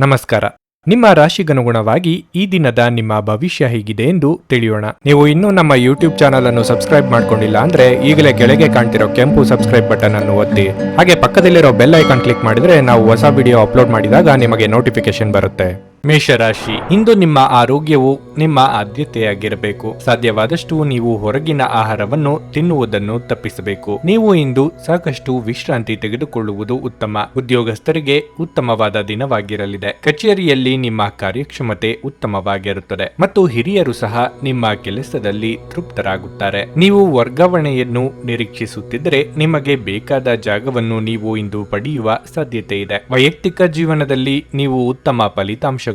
ನಮಸ್ಕಾರ. ನಿಮ್ಮ ರಾಶಿಗನುಗುಣವಾಗಿ ಈ ದಿನದ ನಿಮ್ಮ ಭವಿಷ್ಯ ಹೇಗಿದೆ ಎಂದು ತಿಳಿಯೋಣ. ನೀವು ಇನ್ನೂ ನಮ್ಮ ಯೂಟ್ಯೂಬ್ ಚಾನಲ್ ಅನ್ನು ಸಬ್ಸ್ಕ್ರೈಬ್ ಮಾಡ್ಕೊಂಡಿಲ್ಲ ಅಂದ್ರೆ ಈಗಲೇ ಕೆಳಗೆ ಕಾಣ್ತಿರೋ ಕೆಂಪು ಸಬ್ಸ್ಕ್ರೈಬ್ ಬಟನ್ ಅನ್ನು ಒತ್ತಿ, ಹಾಗೆ ಪಕ್ಕದಲ್ಲಿರೋ ಬೆಲ್ ಐಕಾನ್ ಕ್ಲಿಕ್ ಮಾಡಿದ್ರೆ ನಾವು ಹೊಸ ವಿಡಿಯೋ ಅಪ್ಲೋಡ್ ಮಾಡಿದಾಗ ನಿಮಗೆ ನೋಟಿಫಿಕೇಶನ್ ಬರುತ್ತೆ. ಮೇಷರಾಶಿ, ಇಂದು ನಿಮ್ಮ ಆರೋಗ್ಯವು ನಿಮ್ಮ ಆದ್ಯತೆಯಾಗಿರಬೇಕು. ಸಾಧ್ಯವಾದಷ್ಟು ನೀವು ಹೊರಗಿನ ಆಹಾರವನ್ನು ತಿನ್ನುವುದನ್ನು ತಪ್ಪಿಸಬೇಕು. ನೀವು ಇಂದು ಸಾಕಷ್ಟು ವಿಶ್ರಾಂತಿ ತೆಗೆದುಕೊಳ್ಳುವುದು ಉತ್ತಮ. ಉದ್ಯೋಗಸ್ಥರಿಗೆ ಉತ್ತಮವಾದ ದಿನವಾಗಿರಲಿದೆ. ಕಚೇರಿಯಲ್ಲಿ ನಿಮ್ಮ ಕಾರ್ಯಕ್ಷಮತೆ ಉತ್ತಮವಾಗಿರುತ್ತದೆ ಮತ್ತು ಹಿರಿಯರು ಸಹ ನಿಮ್ಮ ಕೆಲಸದಲ್ಲಿ ತೃಪ್ತರಾಗುತ್ತಾರೆ. ನೀವು ವರ್ಗಾವಣೆಯನ್ನು ನಿರೀಕ್ಷಿಸುತ್ತಿದ್ದರೆ ನಿಮಗೆ ಬೇಕಾದ ಜಾಗವನ್ನು ನೀವು ಇಂದು ಪಡೆಯುವ ಸಾಧ್ಯತೆ ಇದೆ. ವೈಯಕ್ತಿಕ ಜೀವನದಲ್ಲಿ ನೀವು ಉತ್ತಮ ಫಲಿತಾಂಶ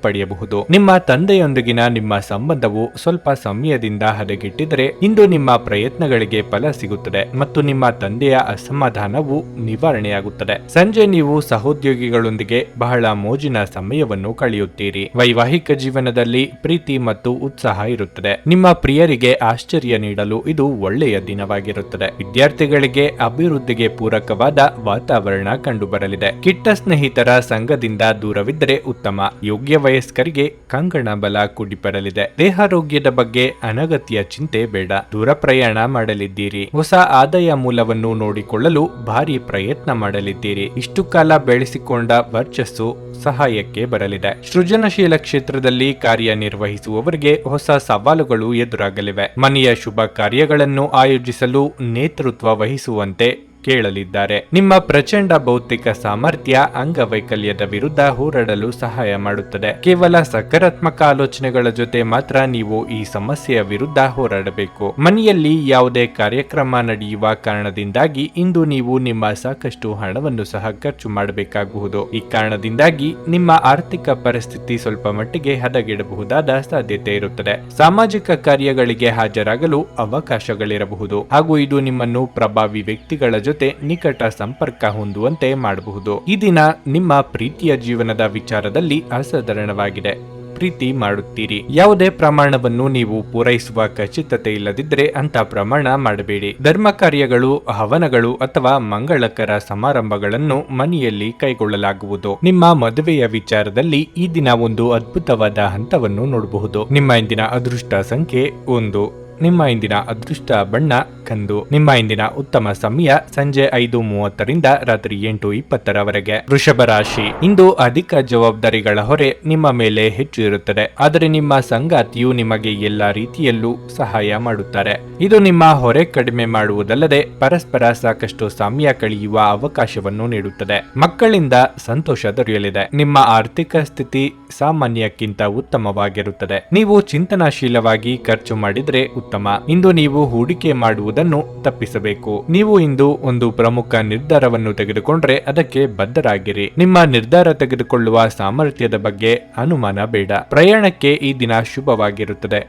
ಪಡೆಯಬಹುದು. ನಿಮ್ಮ ತಂದೆಯೊಂದಿಗಿನ ನಿಮ್ಮ ಸಂಬಂಧವು ಸ್ವಲ್ಪ ಸಮಯದಿಂದ ಹದಗೆಟ್ಟಿದ್ದರೆ ಇಂದು ನಿಮ್ಮ ಪ್ರಯತ್ನಗಳಿಗೆ ಫಲ ಸಿಗುತ್ತದೆ ಮತ್ತು ನಿಮ್ಮ ತಂದೆಯ ಅಸಮಾಧಾನವು ನಿವಾರಣೆಯಾಗುತ್ತದೆ. ಸಂಜೆ ನೀವು ಸಹೋದ್ಯೋಗಿಗಳೊಂದಿಗೆ ಬಹಳ ಮೋಜಿನ ಸಮಯವನ್ನು ಕಳೆಯುತ್ತೀರಿ. ವೈವಾಹಿಕ ಜೀವನದಲ್ಲಿ ಪ್ರೀತಿ ಮತ್ತು ಉತ್ಸಾಹ ಇರುತ್ತದೆ. ನಿಮ್ಮ ಪ್ರಿಯರಿಗೆ ಆಶ್ಚರ್ಯ ನೀಡಲು ಇದು ಒಳ್ಳೆಯ ದಿನವಾಗಿರುತ್ತದೆ. ವಿದ್ಯಾರ್ಥಿಗಳಿಗೆ ಅಭಿವೃದ್ಧಿಗೆ ಪೂರಕವಾದ ವಾತಾವರಣ ಕಂಡುಬರಲಿದೆ. ಕೆಟ್ಟ ಸ್ನೇಹಿತರ ಸಂಘದಿಂದ ದೂರವಿದ್ದರೆ ಉತ್ತಮ. ಯೋಗ್ಯ ವಯಸ್ಕರಿಗೆ ಕಂಗಣ ಬಲ ಕೂಡಿಬರಲಿದೆ. ದೇಹಾರೋಗ್ಯದ ಬಗ್ಗೆ ಅನಗತ್ಯ ಚಿಂತೆ ಬೇಡ. ದೂರ ಪ್ರಯಾಣ ಮಾಡಲಿದ್ದೀರಿ. ಹೊಸ ಆದಾಯ ಮೂಲವನ್ನು ನೋಡಿಕೊಳ್ಳಲು ಭಾರಿ ಪ್ರಯತ್ನ ಮಾಡಲಿದ್ದೀರಿ. ಇಷ್ಟು ಕಾಲ ಬೆಳೆಸಿಕೊಂಡ ವರ್ಚಸ್ಸು ಸಹಾಯಕ್ಕೆ ಬರಲಿದೆ. ಸೃಜನಶೀಲ ಕ್ಷೇತ್ರದಲ್ಲಿ ಕಾರ್ಯನಿರ್ವಹಿಸುವವರಿಗೆ ಹೊಸ ಸವಾಲುಗಳು ಎದುರಾಗಲಿವೆ. ಮನೆಯ ಶುಭ ಕಾರ್ಯಗಳನ್ನು ಆಯೋಜಿಸಲು ನೇತೃತ್ವ ವಹಿಸುವಂತೆ ಕೇಳಲಿದ್ದಾರೆ. ನಿಮ್ಮ ಪ್ರಚಂಡ ಭೌತಿಕ ಸಾಮರ್ಥ್ಯ ಅಂಗವೈಕಲ್ಯದ ವಿರುದ್ಧ ಹೋರಾಡಲು ಸಹಾಯ ಮಾಡುತ್ತದೆ. ಕೇವಲ ಸಕಾರಾತ್ಮಕ ಆಲೋಚನೆಗಳ ಜೊತೆ ಮಾತ್ರ ನೀವು ಈ ಸಮಸ್ಯೆಯ ವಿರುದ್ಧ ಹೋರಾಡಬೇಕು. ಮನೆಯಲ್ಲಿ ಯಾವುದೇ ಕಾರ್ಯಕ್ರಮ ನಡೆಯುವ ಕಾರಣದಿಂದಾಗಿ ಇಂದು ನೀವು ನಿಮ್ಮ ಸಾಕಷ್ಟು ಹಣವನ್ನು ಸಹ ಖರ್ಚು ಮಾಡಬೇಕಾಗಬಹುದು. ಈ ಕಾರಣದಿಂದಾಗಿ ನಿಮ್ಮ ಆರ್ಥಿಕ ಪರಿಸ್ಥಿತಿ ಸ್ವಲ್ಪ ಮಟ್ಟಿಗೆ ಹದಗೆಡಬಹುದಾದ ಸಾಧ್ಯತೆ ಇರುತ್ತದೆ. ಸಾಮಾಜಿಕ ಕಾರ್ಯಗಳಿಗೆ ಹಾಜರಾಗಲು ಅವಕಾಶಗಳಿರಬಹುದು ಹಾಗೂ ಇದು ನಿಮ್ಮನ್ನು ಪ್ರಭಾವಿ ವ್ಯಕ್ತಿಗಳ ಜೊತೆ ನಿಕಟ ಸಂಪರ್ಕ ಹೊಂದುವಂತೆ ಮಾಡಬಹುದು. ಈ ದಿನ ನಿಮ್ಮ ಪ್ರೀತಿಯ ಜೀವನದ ವಿಚಾರದಲ್ಲಿ ಅಸಾಧಾರಣವಾಗಿದೆ. ಪ್ರೀತಿ ಮಾಡುತ್ತೀರಿ. ಯಾವುದೇ ಪ್ರಮಾಣವನ್ನು ನೀವು ಪೂರೈಸುವ ಖಚಿತತೆ ಇಲ್ಲದಿದ್ದರೆ ಅಂತ ಪ್ರಮಾಣ ಮಾಡಬೇಡಿ. ಧರ್ಮ ಕಾರ್ಯಗಳು, ಹವನಗಳು ಅಥವಾ ಮಂಗಳಕರ ಸಮಾರಂಭಗಳನ್ನು ಮನೆಯಲ್ಲಿ ಕೈಗೊಳ್ಳಲಾಗುವುದು. ನಿಮ್ಮ ಮದುವೆಯ ವಿಚಾರದಲ್ಲಿ ಈ ದಿನ ಒಂದು ಅದ್ಭುತವಾದ ಹಂತವನ್ನು ನೋಡಬಹುದು. ನಿಮ್ಮ ಇಂದಿನ ಅದೃಷ್ಟ ಸಂಖ್ಯೆ 1. ನಿಮ್ಮ ಇಂದಿನ ಅದೃಷ್ಟ ಬಣ್ಣ ಕಂದು. ನಿಮ್ಮ ಇಂದಿನ ಉತ್ತಮ ಸಮಯ ಸಂಜೆ 5:30ರಿಂದ ರಾತ್ರಿ 8:20ರವರೆಗೆ. ವೃಷಭ ರಾಶಿ, ಇಂದು ಅಧಿಕ ಜವಾಬ್ದಾರಿಗಳ ಹೊರೆ ನಿಮ್ಮ ಮೇಲೆ ಹೆಚ್ಚು ಇರುತ್ತದೆ. ಆದರೆ ನಿಮ್ಮ ಸಂಗಾತಿಯು ನಿಮಗೆ ಎಲ್ಲಾ ರೀತಿಯಲ್ಲೂ ಸಹಾಯ ಮಾಡುತ್ತಾರೆ. ಇದು ನಿಮ್ಮ ಹೊರೆ ಕಡಿಮೆ ಮಾಡುವುದಲ್ಲದೆ ಪರಸ್ಪರ ಸಾಕಷ್ಟು ಸಮಯ ಕಳೆಯುವ ಅವಕಾಶವನ್ನು ನೀಡುತ್ತದೆ. ಮಕ್ಕಳಿಂದ ಸಂತೋಷ ದೊರೆಯಲಿದೆ. ನಿಮ್ಮ ಆರ್ಥಿಕ ಸ್ಥಿತಿ ಸಾಮಾನ್ಯಕ್ಕಿಂತ ಉತ್ತಮವಾಗಿರುತ್ತದೆ. ನೀವು ಚಿಂತನಾಶೀಲವಾಗಿ ಖರ್ಚು ಮಾಡಿದರೆ ಉತ್ತಮ. ಇಂದು ನೀವು ಹೂಡಿಕೆ ಮಾಡುವುದನ್ನು ತಪ್ಪಿಸಬೇಕು. ನೀವು ಇಂದು ಒಂದು ಪ್ರಮುಖ ನಿರ್ಧಾರವನ್ನು ತೆಗೆದುಕೊಂಡ್ರೆ ಅದಕ್ಕೆ ಬದ್ಧರಾಗಿರಿ. ನಿಮ್ಮ ನಿರ್ಧಾರ ತೆಗೆದುಕೊಳ್ಳುವ ಸಾಮರ್ಥ್ಯದ ಬಗ್ಗೆ ಅನುಮಾನ ಬೇಡ. ಪ್ರಯಾಣಕ್ಕೆ ಈ ದಿನ ಶುಭವಾಗಿರುತ್ತದೆ.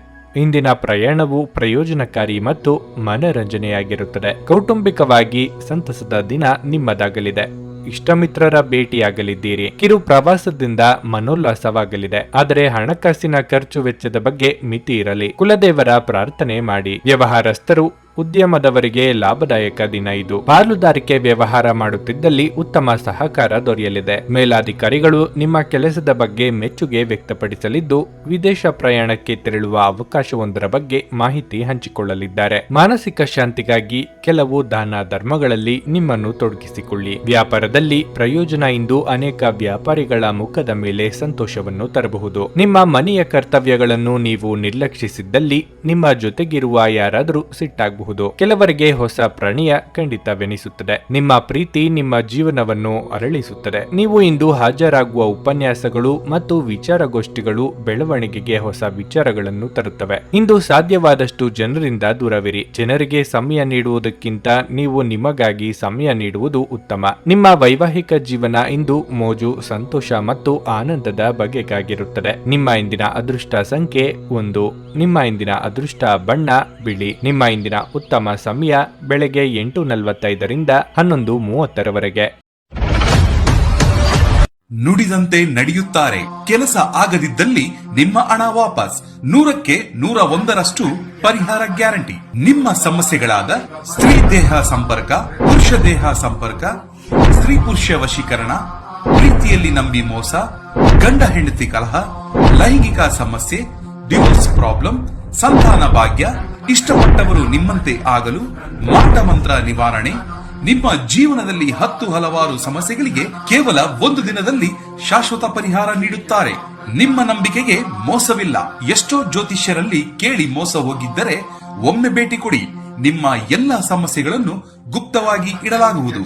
ಇಂದಿನ ಪ್ರಯಾಣವು ಪ್ರಯೋಜನಕಾರಿ ಮತ್ತು ಮನರಂಜನೆಯಾಗಿರುತ್ತದೆ. ಕೌಟುಂಬಿಕವಾಗಿ ಸಂತಸದ ದಿನ ನಿಮ್ಮದಾಗಲಿದೆ. ಇಷ್ಟಮಿತ್ರರ ಭೇಟಿಯಾಗಲಿದ್ದೀರಿ. ಕಿರು ಪ್ರವಾಸದಿಂದ ಮನೋಲ್ಲಾಸವಾಗಲಿದೆ. ಆದರೆ ಹಣಕಾಸಿನ ಖರ್ಚು ವೆಚ್ಚದ ಬಗ್ಗೆ ಮಿತಿ ಇರಲಿ. ಕುಲದೇವರ ಪ್ರಾರ್ಥನೆ ಮಾಡಿ. ವ್ಯವಹಾರಸ್ಥರು, ಉದ್ಯಮದವರಿಗೆ ಲಾಭದಾಯಕ ದಿನ ಇದು. ಪಾಲುದಾರಿಕೆ ವ್ಯವಹಾರ ಮಾಡುತ್ತಿದ್ದಲ್ಲಿ ಉತ್ತಮ ಸಹಕಾರ ದೊರೆಯಲಿದೆ. ಮೇಲಾಧಿಕಾರಿಗಳು ನಿಮ್ಮ ಕೆಲಸದ ಬಗ್ಗೆ ಮೆಚ್ಚುಗೆ ವ್ಯಕ್ತಪಡಿಸಲಿದ್ದು ವಿದೇಶ ಪ್ರಯಾಣಕ್ಕೆ ತೆರಳುವ ಅವಕಾಶವೊಂದರ ಬಗ್ಗೆ ಮಾಹಿತಿ ಹಂಚಿಕೊಳ್ಳಲಿದ್ದಾರೆ. ಮಾನಸಿಕ ಶಾಂತಿಗಾಗಿ ಕೆಲವು ದಾನ ಧರ್ಮಗಳಲ್ಲಿ ನಿಮ್ಮನ್ನು ತೊಡಗಿಸಿಕೊಳ್ಳಿ. ವ್ಯಾಪಾರದಲ್ಲಿ ಪ್ರಯೋಜನ ಇಂದು ಅನೇಕ ವ್ಯಾಪಾರಿಗಳ ಮುಖದ ಮೇಲೆ ಸಂತೋಷವನ್ನು ತರಬಹುದು. ನಿಮ್ಮ ಮನೆಯ ಕರ್ತವ್ಯಗಳನ್ನು ನೀವು ನಿರ್ಲಕ್ಷಿಸಿದ್ದಲ್ಲಿ ನಿಮ್ಮ ಜೊತೆಗಿರುವ ಯಾರಾದರೂ ಸಿಟ್ಟಾಗಬಹುದು. ಕೆಲವರಿಗೆ ಹೊಸ ಪ್ರಣಯ ಖಂಡಿತವೆನಿಸುತ್ತದೆ. ನಿಮ್ಮ ಪ್ರೀತಿ ನಿಮ್ಮ ಜೀವನವನ್ನು ಅರಳಿಸುತ್ತದೆ. ನೀವು ಇಂದು ಹಾಜರಾಗುವ ಉಪನ್ಯಾಸಗಳು ಮತ್ತು ವಿಚಾರಗೋಷ್ಠಿಗಳು ಬೆಳವಣಿಗೆಗೆ ಹೊಸ ವಿಚಾರಗಳನ್ನು ತರುತ್ತವೆ. ಇಂದು ಸಾಧ್ಯವಾದಷ್ಟು ಜನರಿಂದ ದೂರವಿರಿ. ಜನರಿಗೆ ಸಮಯ ನೀಡುವುದಕ್ಕಿಂತ ನೀವು ನಿಮಗಾಗಿ ಸಮಯ ನೀಡುವುದು ಉತ್ತಮ. ನಿಮ್ಮ ವೈವಾಹಿಕ ಜೀವನ ಇಂದು ಮೋಜು, ಸಂತೋಷ ಮತ್ತು ಆನಂದದ ಬಗೆಗಾಗಿರುತ್ತದೆ. ನಿಮ್ಮ ಇಂದಿನ ಅದೃಷ್ಟ ಸಂಖ್ಯೆ 1. ನಿಮ್ಮ ಇಂದಿನ ಅದೃಷ್ಟ ಬಣ್ಣ ಬಿಳಿ. ನಿಮ್ಮ ಇಂದಿನ ಉತ್ತಮ ಸಮಯ ಬೆಳಗ್ಗೆ 8:45ರಿಂದ 11:30ರವರೆಗೆ. ನುಡಿದಂತೆ ನಡೆಯುತ್ತಾರೆ. ಕೆಲಸ ಆಗದಿದ್ದಲ್ಲಿ ನಿಮ್ಮ ಹಣ ವಾಪಸ್. 100ಕ್ಕೆ 101ರಷ್ಟು ಪರಿಹಾರ ಗ್ಯಾರಂಟಿ. ನಿಮ್ಮ ಸಮಸ್ಯೆಗಳಾದ ಸ್ತ್ರೀ ದೇಹ ಸಂಪರ್ಕ, ಪುರುಷ ದೇಹ ಸಂಪರ್ಕ, ಸ್ತ್ರೀ ಪುರುಷ ವಶೀಕರಣ, ಪ್ರೀತಿಯಲ್ಲಿ ನಂಬಿ ಮೋಸ, ಗಂಡ ಹೆಂಡತಿ ಕಲಹ, ಲೈಂಗಿಕ ಸಮಸ್ಯೆ, ಡಿವೋರ್ಸ್ ಪ್ರಾಬ್ಲಮ್, ಸಂತಾನ ಭಾಗ್ಯ, ಇಷ್ಟಪಟ್ಟವರು ನಿಮ್ಮಂತೆ ಆಗಲು ಮಾಟ ಮಂತ್ರ ನಿವಾರಣೆ, ನಿಮ್ಮ ಜೀವನದಲ್ಲಿ ಹಲವಾರು ಸಮಸ್ಯೆಗಳಿಗೆ ಕೇವಲ ಒಂದು ದಿನದಲ್ಲಿ ಶಾಶ್ವತ ಪರಿಹಾರ ನೀಡುತ್ತಾರೆ. ನಿಮ್ಮ ನಂಬಿಕೆಗೆ ಮೋಸವಿಲ್ಲ. ಎಷ್ಟೋ ಜ್ಯೋತಿಷ್ಯರಲ್ಲಿ ಕೇಳಿ ಮೋಸ ಹೋಗಿದ್ದರೆ ಒಮ್ಮೆ ಭೇಟಿ ಕೊಡಿ. ನಿಮ್ಮ ಎಲ್ಲಾ ಸಮಸ್ಯೆಗಳನ್ನು ಗುಪ್ತವಾಗಿ ಇಡಲಾಗುವುದು.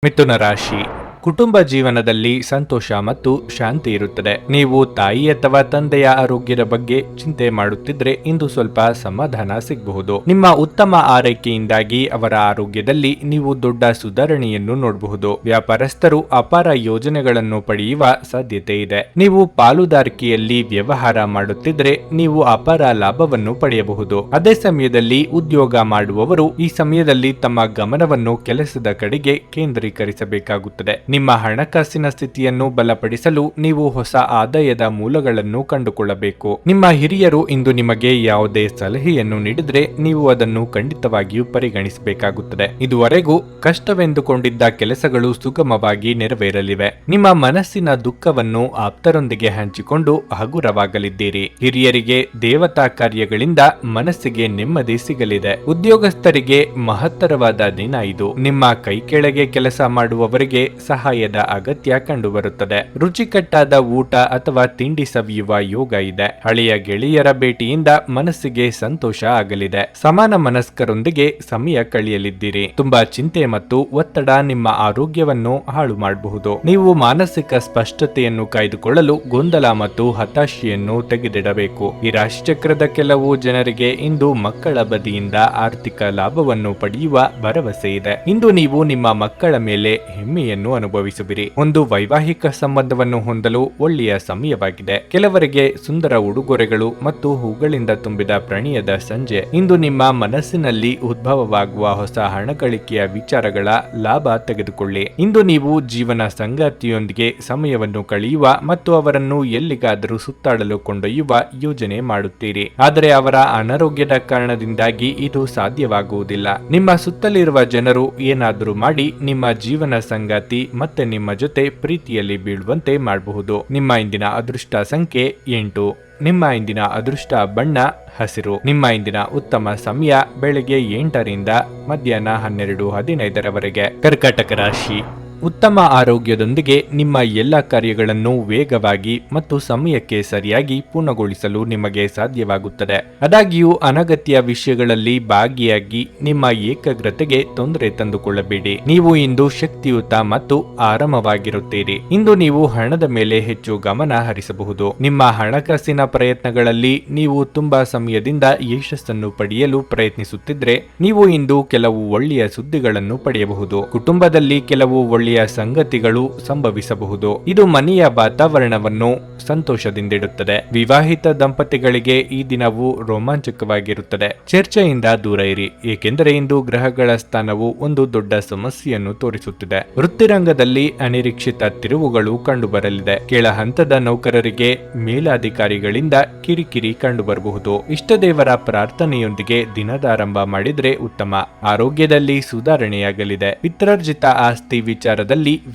ಮಿಥುನ ರಾಶಿ. ಕುಟುಂಬ ಜೀವನದಲ್ಲಿ ಸಂತೋಷ ಮತ್ತು ಶಾಂತಿ ಇರುತ್ತದೆ. ನೀವು ತಾಯಿ ಅಥವಾ ತಂದೆಯ ಆರೋಗ್ಯದ ಬಗ್ಗೆ ಚಿಂತೆ ಮಾಡುತ್ತಿದ್ರೆ ಇಂದು ಸ್ವಲ್ಪ ಸಮಾಧಾನ ಸಿಗಬಹುದು. ನಿಮ್ಮ ಉತ್ತಮ ಆರೈಕೆಯಿಂದಾಗಿ ಅವರ ಆರೋಗ್ಯದಲ್ಲಿ ನೀವು ದೊಡ್ಡ ಸುಧಾರಣೆಯನ್ನು ನೋಡಬಹುದು. ವ್ಯಾಪಾರಸ್ಥರು ಅಪಾರ ಯೋಜನೆಗಳನ್ನು ಪಡೆಯುವ ಸಾಧ್ಯತೆ ಇದೆ. ನೀವು ಪಾಲುದಾರಿಕೆಯಲ್ಲಿ ವ್ಯವಹಾರ ಮಾಡುತ್ತಿದ್ರೆ ನೀವು ಅಪಾರ ಲಾಭವನ್ನು ಪಡೆಯಬಹುದು. ಅದೇ ಸಮಯದಲ್ಲಿ ಉದ್ಯೋಗ ಮಾಡುವವರು ಈ ಸಮಯದಲ್ಲಿ ತಮ್ಮ ಗಮನವನ್ನು ಕೆಲಸದ ಕಡೆಗೆ ಕೇಂದ್ರೀಕರಿಸಬೇಕಾಗುತ್ತದೆ. ನಿಮ್ಮ ಹಣಕಾಸಿನ ಸ್ಥಿತಿಯನ್ನು ಬಲಪಡಿಸಲು ನೀವು ಹೊಸ ಆದಾಯದ ಮೂಲಗಳನ್ನು ಕಂಡುಕೊಳ್ಳಬೇಕು. ನಿಮ್ಮ ಹಿರಿಯರು ಇಂದು ನಿಮಗೆ ಯಾವುದೇ ಸಲಹೆಯನ್ನು ನೀಡಿದ್ರೆ ನೀವು ಅದನ್ನು ಖಂಡಿತವಾಗಿಯೂ ಪರಿಗಣಿಸಬೇಕಾಗುತ್ತದೆ. ಇದುವರೆಗೂ ಕಷ್ಟವೆಂದುಕೊಂಡಿದ್ದ ಕೆಲಸಗಳು ಸುಗಮವಾಗಿ ನೆರವೇರಲಿವೆ. ನಿಮ್ಮ ಮನಸ್ಸಿನ ದುಃಖವನ್ನು ಆಪ್ತರೊಂದಿಗೆ ಹಂಚಿಕೊಂಡು ಹಗುರವಾಗಲಿದ್ದೀರಿ. ಹಿರಿಯರಿಗೆ ದೇವತಾ ಕಾರ್ಯಗಳಿಂದ ಮನಸ್ಸಿಗೆ ನೆಮ್ಮದಿ ಸಿಗಲಿದೆ. ಉದ್ಯೋಗಸ್ಥರಿಗೆ ಮಹತ್ತರವಾದ ದಿನ ಇದು. ನಿಮ್ಮ ಕೈ ಕೆಳಗೆ ಕೆಲಸ ಮಾಡುವವರಿಗೆ ಸಹಾಯದ ಅಗತ್ಯ ಕಂಡುಬರುತ್ತದೆ. ರುಚಿಕಟ್ಟಾದ ಊಟ ಅಥವಾ ತಿಂಡಿ ಸವಿಯುವ ಯೋಗ ಇದೆ. ಹಳೆಯ ಗೆಳೆಯರ ಭೇಟಿಯಿಂದ ಮನಸ್ಸಿಗೆ ಸಂತೋಷ ಆಗಲಿದೆ. ಸಮಾನ ಮನಸ್ಕರೊಂದಿಗೆ ಸಮಯ ಕಳೆಯಲಿದ್ದೀರಿ. ತುಂಬಾ ಚಿಂತೆ ಮತ್ತು ಒತ್ತಡ ನಿಮ್ಮ ಆರೋಗ್ಯವನ್ನು ಹಾಳು ಮಾಡಬಹುದು. ನೀವು ಮಾನಸಿಕ ಸ್ಪಷ್ಟತೆಯನ್ನು ಕಾಯ್ದುಕೊಳ್ಳಲು ಗೊಂದಲ ಮತ್ತು ಹತಾಶೆಯನ್ನು ತೆಗೆದಿಡಬೇಕು. ಈ ರಾಶಿಚಕ್ರದ ಕೆಲವು ಜನರಿಗೆ ಇಂದು ಮಕ್ಕಳ ಬದಿಯಿಂದ ಆರ್ಥಿಕ ಲಾಭವನ್ನು ಪಡೆಯುವ ಭರವಸೆ ಇದೆ. ಇಂದು ನೀವು ನಿಮ್ಮ ಮಕ್ಕಳ ಮೇಲೆ ಹೆಮ್ಮೆಯನ್ನು ಅನುಭವಿಸುವಿರಿ. ಒಂದು ವೈವಾಹಿಕ ಸಂಬಂಧವನ್ನು ಹೊಂದಲು ಒಳ್ಳೆಯ ಸಮಯವಾಗಿದೆ. ಕೆಲವರಿಗೆ ಸುಂದರ ಉಡುಗೊರೆಗಳು ಮತ್ತು ಹೂಗಳಿಂದ ತುಂಬಿದ ಪ್ರಣಯದ ಸಂಜೆ. ಇಂದು ನಿಮ್ಮ ಮನಸ್ಸಿನಲ್ಲಿ ಉದ್ಭವವಾಗುವ ಹೊಸ ಹಣಗಳಿಕೆಯ ವಿಚಾರಗಳ ಲಾಭ ತೆಗೆದುಕೊಳ್ಳಿ. ಇಂದು ನೀವು ಜೀವನ ಸಂಗಾತಿಯೊಂದಿಗೆ ಸಮಯವನ್ನು ಕಳೆಯುವ ಮತ್ತು ಅವರನ್ನು ಎಲ್ಲಿಗಾದರೂ ಸುತ್ತಾಡಲು ಕೊಂಡೊಯ್ಯುವ ಯೋಜನೆ ಮಾಡುತ್ತೀರಿ. ಆದರೆ ಅವರ ಅನಾರೋಗ್ಯದ ಕಾರಣದಿಂದಾಗಿ ಇದು ಸಾಧ್ಯವಾಗುವುದಿಲ್ಲ. ನಿಮ್ಮ ಸುತ್ತಲಿರುವ ಜನರು ಏನಾದರೂ ಮಾಡಿ ನಿಮ್ಮ ಜೀವನ ಸಂಗಾತಿ ಮತ್ತೆ ನಿಮ್ಮ ಜೊತೆ ಪ್ರೀತಿಯಲ್ಲಿ ಬೀಳುವಂತೆ ಮಾಡಬಹುದು. ನಿಮ್ಮ ಇಂದಿನ ಅದೃಷ್ಟ ಸಂಖ್ಯೆ 8. ನಿಮ್ಮ ಇಂದಿನ ಅದೃಷ್ಟ ಬಣ್ಣ ಹಸಿರು. ನಿಮ್ಮ ಇಂದಿನ ಉತ್ತಮ ಸಮಯ ಬೆಳಗ್ಗೆ 8ರಿಂದ ಮಧ್ಯಾಹ್ನ 12:15 ಕರ್ಕಾಟಕ ರಾಶಿ. ಉತ್ತಮ ಆರೋಗ್ಯದೊಂದಿಗೆ ನಿಮ್ಮ ಎಲ್ಲ ಕಾರ್ಯಗಳನ್ನು ವೇಗವಾಗಿ ಮತ್ತು ಸಮಯಕ್ಕೆ ಸರಿಯಾಗಿ ಪೂರ್ಣಗೊಳಿಸಲು ನಿಮಗೆ ಸಾಧ್ಯವಾಗುತ್ತದೆ. ಆದಾಗ್ಯೂ ಅನಗತ್ಯ ವಿಷಯಗಳಲ್ಲಿ ಭಾಗಿಯಾಗಿ ನಿಮ್ಮ ಏಕಾಗ್ರತೆಗೆ ತೊಂದರೆ ತಂದುಕೊಳ್ಳಬೇಡಿ. ನೀವು ಇಂದು ಶಕ್ತಿಯುತ ಮತ್ತು ಆರಾಮವಾಗಿರುತ್ತೀರಿ. ಇಂದು ನೀವು ಹಣದ ಮೇಲೆ ಹೆಚ್ಚು ಗಮನ ಹರಿಸಬಹುದು. ನಿಮ್ಮ ಹಣಕಾಸಿನ ಪ್ರಯತ್ನಗಳಲ್ಲಿ ನೀವು ತುಂಬಾ ಸಮಯದಿಂದ ಯಶಸ್ಸನ್ನು ಪಡೆಯಲು ಪ್ರಯತ್ನಿಸುತ್ತಿದ್ರೆ ನೀವು ಇಂದು ಕೆಲವು ಒಳ್ಳೆಯ ಸುದ್ದಿಗಳನ್ನು ಪಡೆಯಬಹುದು. ಕುಟುಂಬದಲ್ಲಿ ಕೆಲವು ಒಳ್ಳೆಯ ಸಂಗತಿಗಳು ಸಂಭವಿಸಬಹುದು. ಇದು ಮನೆಯ ವಾತಾವರಣವನ್ನು ಸಂತೋಷದಿಂದಿಡುತ್ತದೆ. ವಿವಾಹಿತ ದಂಪತಿಗಳಿಗೆ ಈ ದಿನವು ರೋಮಾಂಚಕವಾಗಿರುತ್ತದೆ. ಚರ್ಚೆಯಿಂದ ದೂರ ಇರಿ, ಏಕೆಂದರೆ ಇಂದು ಗ್ರಹಗಳ ಸ್ಥಾನವು ಒಂದು ದೊಡ್ಡ ಸಮಸ್ಯೆಯನ್ನು ತೋರಿಸುತ್ತಿದೆ. ವೃತ್ತಿರಂಗದಲ್ಲಿ ಅನಿರೀಕ್ಷಿತ ತಿರುವುಗಳು ಕಂಡುಬರಲಿದೆ. ಕೆಳ ಹಂತದ ನೌಕರರಿಗೆ ಮೇಲಾಧಿಕಾರಿಗಳಿಂದ ಕಿರಿಕಿರಿ ಕಂಡುಬರಬಹುದು. ಇಷ್ಟದೇವರ ಪ್ರಾರ್ಥನೆಯೊಂದಿಗೆ ದಿನದಾರಂಭ ಮಾಡಿದ್ರೆ ಉತ್ತಮ. ಆರೋಗ್ಯದಲ್ಲಿ ಸುಧಾರಣೆಯಾಗಲಿದೆ. ಪಿತ್ರಾರ್ಜಿತ ಆಸ್ತಿ ವಿಚಾರದಲ್ಲಿ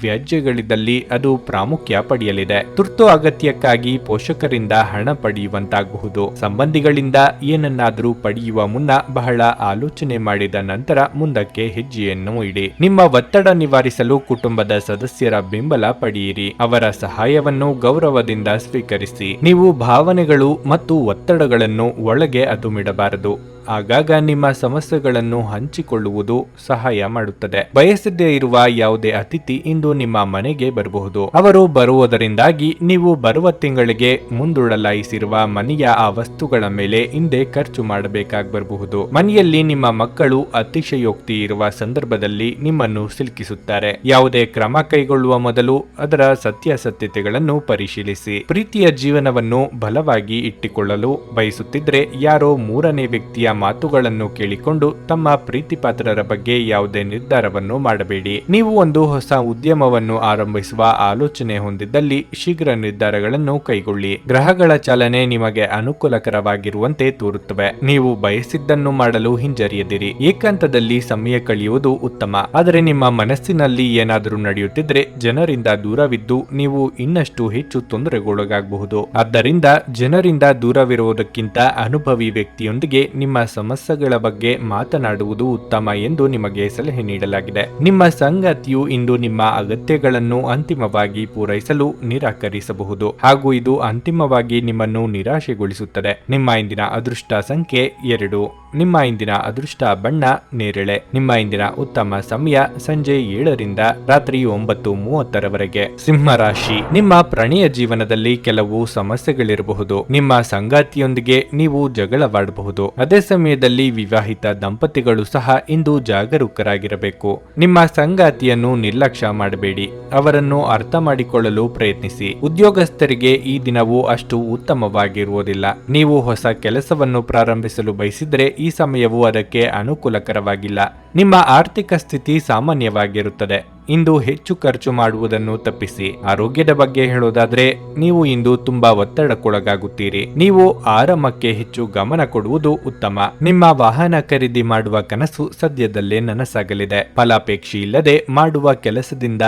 ವ್ಯಾಜ್ಯಗಳಿದ್ದಲ್ಲಿ ಅದು ಪ್ರಾಮುಖ್ಯ ಪಡೆಯಲಿದೆ. ತುರ್ತು ಅಗತ್ಯಕ್ಕಾಗಿ ಪೋಷಕರಿಂದ ಹಣ ಪಡೆಯುವಂತಾಗಬಹುದು. ಸಂಬಂಧಿಗಳಿಂದ ಏನನ್ನಾದರೂ ಪಡೆಯುವ ಮುನ್ನ ಬಹಳ ಆಲೋಚನೆ ಮಾಡಿದ ನಂತರ ಮುಂದಕ್ಕೆ ಹೆಜ್ಜೆಯನ್ನು ಇಡಿ. ನಿಮ್ಮ ಒತ್ತಡ ನಿವಾರಿಸಲು ಕುಟುಂಬದ ಸದಸ್ಯರ ಬೆಂಬಲ ಪಡೆಯಿರಿ. ಅವರ ಸಹಾಯವನ್ನು ಗೌರವದಿಂದ ಸ್ವೀಕರಿಸಿ. ನೀವು ಭಾವನೆಗಳು ಮತ್ತು ಒತ್ತಡಗಳನ್ನು ಒಳಗೆ ಅದುಮಿಡಬಾರದು. ಆಗಾಗ ನಿಮ್ಮ ಸಮಸ್ಯೆಗಳನ್ನು ಹಂಚಿಕೊಳ್ಳುವುದು ಸಹಾಯ ಮಾಡುತ್ತದೆ. ಬಯಸದೇ ಇರುವ ಯಾವುದೇ ಅತಿಥಿ ಇಂದು ನಿಮ್ಮ ಮನೆಗೆ ಬರಬಹುದು. ಅವರು ಬರುವುದರಿಂದಾಗಿ ನೀವು ಬರುವ ತಿಂಗಳಿಗೆ ಮುಂದೂಡಲಾಯಿಸಿರುವ ಮನೆಯ ಆ ವಸ್ತುಗಳ ಮೇಲೆ ಹಿಂದೆ ಖರ್ಚು ಮಾಡಬೇಕಾಗಿ ಬರಬಹುದು. ಮನೆಯಲ್ಲಿ ನಿಮ್ಮ ಮಕ್ಕಳು ಅತಿಶಯೋಕ್ತಿ ಇರುವ ಸಂದರ್ಭದಲ್ಲಿ ನಿಮ್ಮನ್ನು ಸಿಲುಕಿಸುತ್ತಾರೆ. ಯಾವುದೇ ಕ್ರಮ ಕೈಗೊಳ್ಳುವ ಮೊದಲು ಅದರ ಸತ್ಯಾಸತ್ಯತೆಗಳನ್ನು ಪರಿಶೀಲಿಸಿ. ಪ್ರೀತಿಯ ಜೀವನವನ್ನು ಬಲವಾಗಿ ಇಟ್ಟುಕೊಳ್ಳಲು ಬಯಸುತ್ತಿದ್ರೆ ಯಾರೋ ಮೂರನೇ ವ್ಯಕ್ತಿಯ ಮಾತುಗಳನ್ನು ಕೇಳಿಕೊಂಡು ತಮ್ಮ ಪ್ರೀತಿಪಾತ್ರರ ಬಗ್ಗೆ ಯಾವುದೇ ನಿರ್ಧಾರವನ್ನು ಮಾಡಬೇಡಿ. ನೀವು ಒಂದು ಹೊಸ ಉದ್ಯಮವನ್ನು ಆರಂಭಿಸುವ ಆಲೋಚನೆ ಹೊಂದಿದ್ದಲ್ಲಿ ಶೀಘ್ರ ನಿರ್ಧಾರಗಳನ್ನು ಕೈಗೊಳ್ಳಿ. ಗ್ರಹಗಳ ಚಾಲನೆ ನಿಮಗೆ ಅನುಕೂಲಕರವಾಗಿರುವಂತೆ ತೋರುತ್ತವೆ. ನೀವು ಬಯಸಿದ್ದನ್ನು ಮಾಡಲು ಹಿಂಜರಿಯದಿರಿ. ಏಕಾಂತದಲ್ಲಿ ಸಮಯ ಕಳೆಯುವುದು ಉತ್ತಮ. ಆದರೆ ನಿಮ್ಮ ಮನಸ್ಸಿನಲ್ಲಿ ಏನಾದರೂ ನಡೆಯುತ್ತಿದ್ರೆ ಜನರಿಂದ ದೂರವಿದ್ದು ನೀವು ಇನ್ನಷ್ಟು ಹೆಚ್ಚು ತೊಂದರೆಗೊಳಗಾಗಬಹುದು. ಆದ್ದರಿಂದ ಜನರಿಂದ ದೂರವಿರುವುದಕ್ಕಿಂತ ಅನುಭವಿ ವ್ಯಕ್ತಿಯೊಂದಿಗೆ ನಿಮ್ಮ ಸಮಸ್ಯೆಗಳ ಬಗ್ಗೆ ಮಾತನಾಡುವುದು ಉತ್ತಮ ಎಂದು ನಿಮಗೆ ಸಲಹೆ ನೀಡಲಾಗಿದೆ. ನಿಮ್ಮ ಸಂಗಾತಿಯು ಇಂದು ನಿಮ್ಮ ಅಗತ್ಯಗಳನ್ನು ಅಂತಿಮವಾಗಿ ಪೂರೈಸಲು ನಿರಾಕರಿಸಬಹುದು ಹಾಗೂ ಇದು ಅಂತಿಮವಾಗಿ ನಿಮ್ಮನ್ನು ನಿರಾಶೆಗೊಳಿಸುತ್ತದೆ. ನಿಮ್ಮ ಇಂದಿನ ಅದೃಷ್ಟ ಸಂಖ್ಯೆ 2. ನಿಮ್ಮ ಇಂದಿನ ಅದೃಷ್ಟ ಬಣ್ಣ ನೇರಳೆ. ನಿಮ್ಮ ಇಂದಿನ ಉತ್ತಮ ಸಮಯ ಸಂಜೆ 7 ರಿಂದ ರಾತ್ರಿ 9:30 ಸಿಂಹ ರಾಶಿ. ನಿಮ್ಮ ಪ್ರಣಯ ಜೀವನದಲ್ಲಿ ಕೆಲವು ಸಮಸ್ಯೆಗಳಿರಬಹುದು. ನಿಮ್ಮ ಸಂಗಾತಿಯೊಂದಿಗೆ ನೀವು ಜಗಳವಾಡಬಹುದು. ಅದೇ ಸಮಯದಲ್ಲಿ ವಿವಾಹಿತ ದಂಪತಿಗಳು ಸಹ ಇಂದು ಜಾಗರೂಕರಾಗಿರಬೇಕು. ನಿಮ್ಮ ಸಂಗಾತಿಯನ್ನು ನಿರ್ಲಕ್ಷ್ಯ ಮಾಡಬೇಡಿ. ಅವರನ್ನು ಅರ್ಥ ಮಾಡಿಕೊಳ್ಳಲು ಪ್ರಯತ್ನಿಸಿ. ಉದ್ಯೋಗಸ್ಥರಿಗೆ ಈ ದಿನವೂ ಅಷ್ಟು ಉತ್ತಮವಾಗಿರುವುದಿಲ್ಲ. ನೀವು ಹೊಸ ಕೆಲಸವನ್ನು ಪ್ರಾರಂಭಿಸಲು ಬಯಸಿದರೆ ಈ ಸಮಯವು ಅದಕ್ಕೆ ಅನುಕೂಲಕರವಾಗಿಲ್ಲ. ನಿಮ್ಮ ಆರ್ಥಿಕ ಸ್ಥಿತಿ ಸಾಮಾನ್ಯವಾಗಿರುತ್ತದೆ. ಇಂದು ಹೆಚ್ಚು ಖರ್ಚು ಮಾಡುವುದನ್ನು ತಪ್ಪಿಸಿ. ಆರೋಗ್ಯದ ಬಗ್ಗೆ ಹೇಳೋದಾದ್ರೆ ನೀವು ಇಂದು ತುಂಬಾ ಒತ್ತಡಕ್ಕೊಳಗಾಗುತ್ತೀರಿ. ನೀವು ಆರಾಮಕ್ಕೆ ಹೆಚ್ಚು ಗಮನ ಕೊಡುವುದು ಉತ್ತಮ. ನಿಮ್ಮ ವಾಹನ ಖರೀದಿ ಮಾಡುವ ಕನಸು ಸದ್ಯದಲ್ಲೇ ನನಸಾಗಲಿದೆ. ಫಲಾಪೇಕ್ಷೆ ಇಲ್ಲದೆ ಮಾಡುವ ಕೆಲಸದಿಂದ